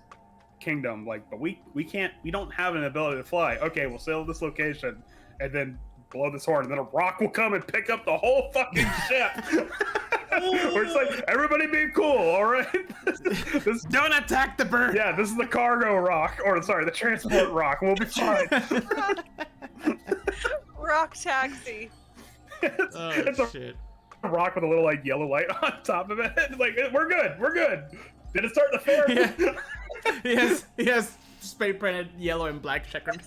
kingdom, like, but we don't have an ability to fly. Okay, we'll sail to this location and then blow this horn, and then a rock will come and pick up the whole fucking ship. Where it's like, everybody be cool, all right? Don't attack the bird. Yeah, this is the cargo rock, or sorry, the transport rock. We'll be fine. Rock taxi. It's shit. a rock with a little like yellow light on top of it. Like, we're good. Did it start the fair? Yeah. He has spray printed yellow and black checkers.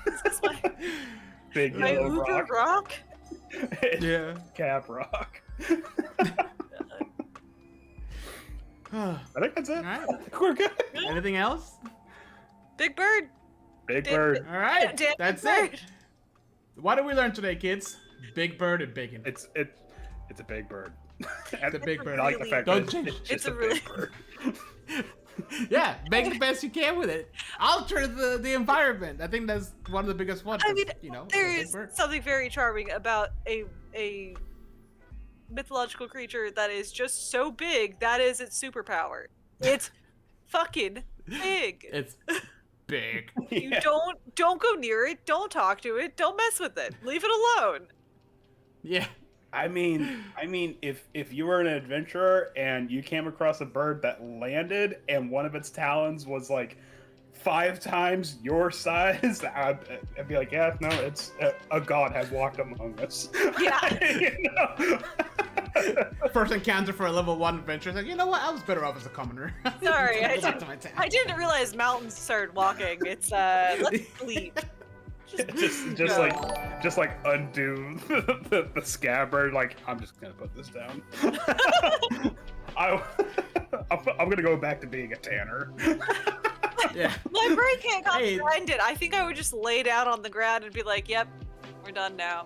This is my Big yellow Uber rock. Yeah. Cap rock. I think that's it. All right. I think we're good. Anything else? Big bird. Big bird. All right. Damn That's bird. it. What did we learn today, kids? Big bird and bacon. It's a big bird. It's a big bird. I like the fact Don't that change. it's It's just a a really- big bird. Yeah, make the best you can with it. Alter the environment. I think that's one of the biggest ones. I mean, you know, there a big is bird. something very charming about a mythological creature that is just so big that is its superpower. It's fucking big. It's big. You Yeah. don't go near it. Don't talk to it. Don't mess with it. Leave it alone. Yeah. I mean, if you were an adventurer and you came across a bird that landed and one of its talons was like 5 times your size, I'd be like, yeah, no, it's a god has walked among us. Yeah. You know? First encounter for a level 1 adventure. It's like, you know what? I was better off as a commoner. Sorry, I Go back to my town. didn't realize mountains started walking. It's let's sleep. just like undo the scabbard. Like, I'm just gonna put this down. I'm gonna go back to being a tanner. Yeah. My brain can't Hey. comprehend it. I think I would just lay down on the ground and be like, "Yep, we're done now."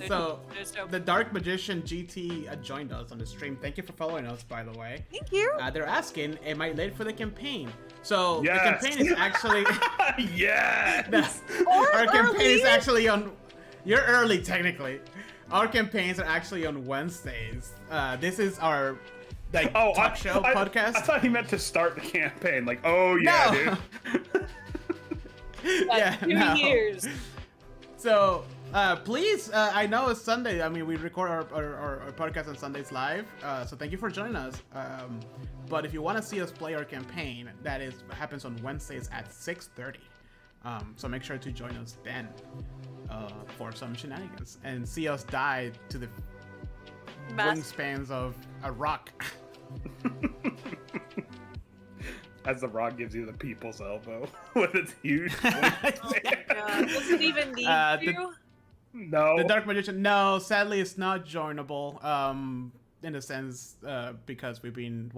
So, There's no. the Dark Magician GT joined us on the stream. Thank you for following us, by the way. Thank you. They're asking, am I late for the campaign? So, Yes. the campaign is actually... Yes. Our campaign is early. actually on... You're early, technically. Our campaigns are actually on Wednesdays. This is our talk show podcast. I thought he meant to start the campaign. Like, oh yeah, No. dude. Yeah, 2 no. years. So, please, I know it's Sunday. I mean, we record our podcast on Sundays live. So thank you for joining us. But if you want to see us play our campaign, happens on Wednesdays at 6:30. So make sure to join us then for some shenanigans and see us die to the wingspans of a rock. As the rock gives you the people's elbow with its huge. God, doesn't even need to. No. The Dark Magician, no, sadly it's not joinable. In a sense, because we've been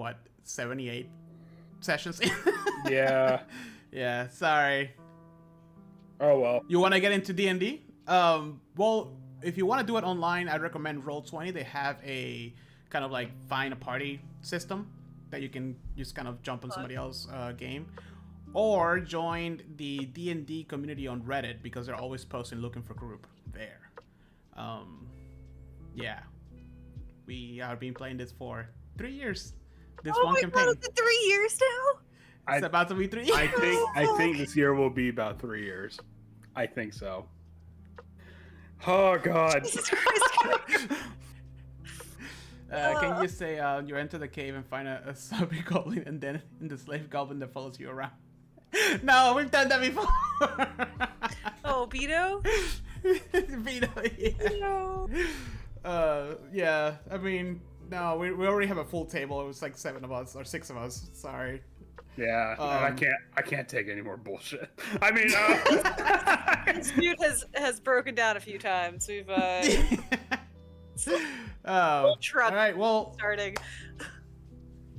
78 sessions in. Yeah. Yeah, sorry. Oh well. You want to get into D&D? Well, if you want to do it online, I recommend Roll20. They have a kind of like find a party system that you can just kind of jump on somebody else's game, or join the D&D community on Reddit because they're always posting looking for group there. Yeah, we have been playing this for 3 years. This Oh one my campaign. God, is it 3 years now? It's about to be 3 years. I think this year will be about 3 years. I think so. Oh God. Jesus Christ. Can you say you enter the cave and find a zombie goblin and then the slave goblin that follows you around? No, we've done that before. Oh, Beto? Vito, yeah. No. Yeah. I mean, no, we already have a full table. It was like 7 of us or 6 of us. Sorry. Yeah, and I can't take any more bullshit. I mean, This dude has broken down a few times. We've Oh, truck all right. Well, starting.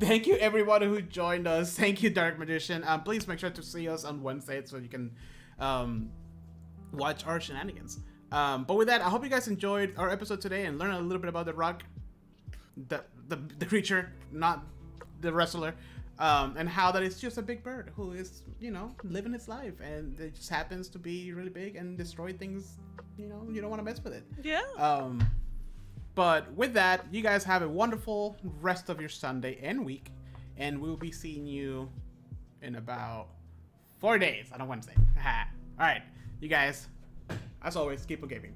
thank you everyone who joined us. Thank you, Dark Magician. Please make sure to see us on Wednesday so you can watch our shenanigans. But with that, I hope you guys enjoyed our episode today and learned a little bit about the rock, the creature, not the wrestler, and how that it's just a big bird who is, you know, living its life, and it just happens to be really big and destroy things. You know, you don't want to mess with it. Yeah. But with that, you guys have a wonderful rest of your Sunday and week, and we'll be seeing you in about 4 days on a Wednesday. All right, you guys, as always, keep on gaming.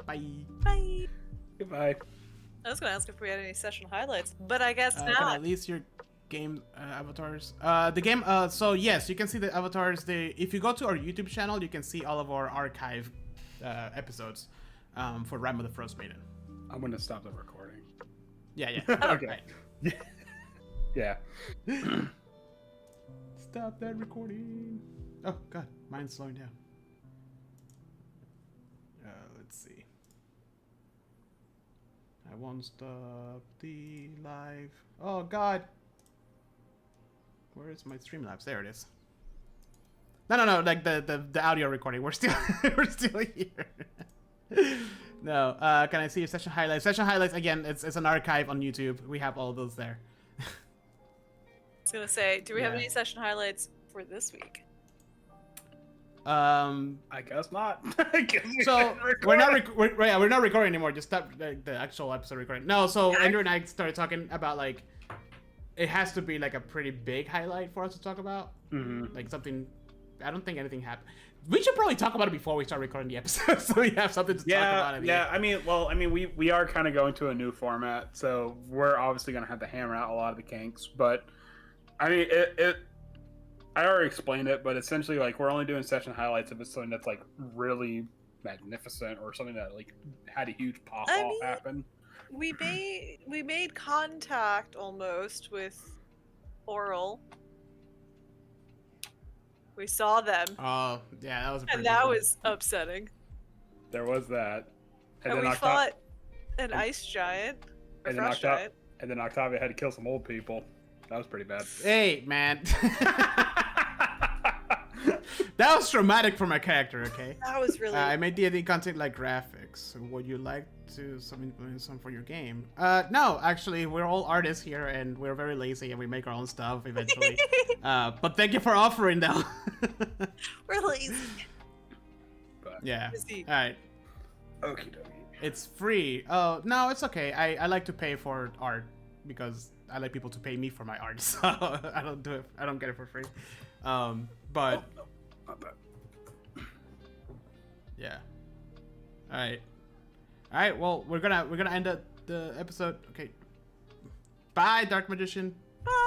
Bye. Bye. goodbye. I was gonna ask if we had any session highlights, but I guess Can I not. at least your game avatars? The game. So yes, you can see the avatars. If you go to our YouTube channel, you can see all of our archive episodes for Ram of the Frost Maiden. I'm gonna stop the recording. Yeah. Okay. Right. Yeah. Stop that recording. Oh god, mine's slowing down. Let's see. I won't stop the live. Oh god. Where is my Streamlabs? There it is. No, like the audio recording. We're still we're still here. No, can I see your session highlights? Session highlights again. It's an archive on YouTube. We have all those there. I was gonna say, do we have Yeah. any session highlights for this week? I guess not. I guess we So didn't we're not record. we're not recording anymore. Just stop the actual episode recording. No, so Andrew and I started talking about like it has to be like a pretty big highlight for us to talk about. Mhm. Like something. I don't think anything happened. We should probably talk about it before we start recording the episode, so we have something to talk about. Yeah. I mean, we are kind of going to a new format, so we're obviously gonna have to hammer out a lot of the kinks. But I mean, I already explained it, but essentially, like, we're only doing session highlights if it's something that's like really magnificent or something that like had a huge pop I off mean- happen. We made contact almost with Oral. We saw them, Oh, yeah, that was a pretty and big that one. was upsetting. There was that, And we Octa- fought an ice giant, a and then frost Octa- giant. and then Octavia had to kill some old people. That was pretty bad. Hey, man. That was traumatic for my character, okay? That was really. I made D&D content like graphics. Would you like to some for your game? No, actually, we're all artists here, and we're very lazy, and we make our own stuff eventually. But thank you for offering, though. We're lazy. But Yeah. Busy. All right. okie dokie. It's free. Oh no, it's okay. I like to pay for art because I like people to pay me for my art. So I don't do it. I don't get it for free. But No, not that. yeah. All right. All right. Well, we're gonna end the episode. Okay. Bye, Dark Magician.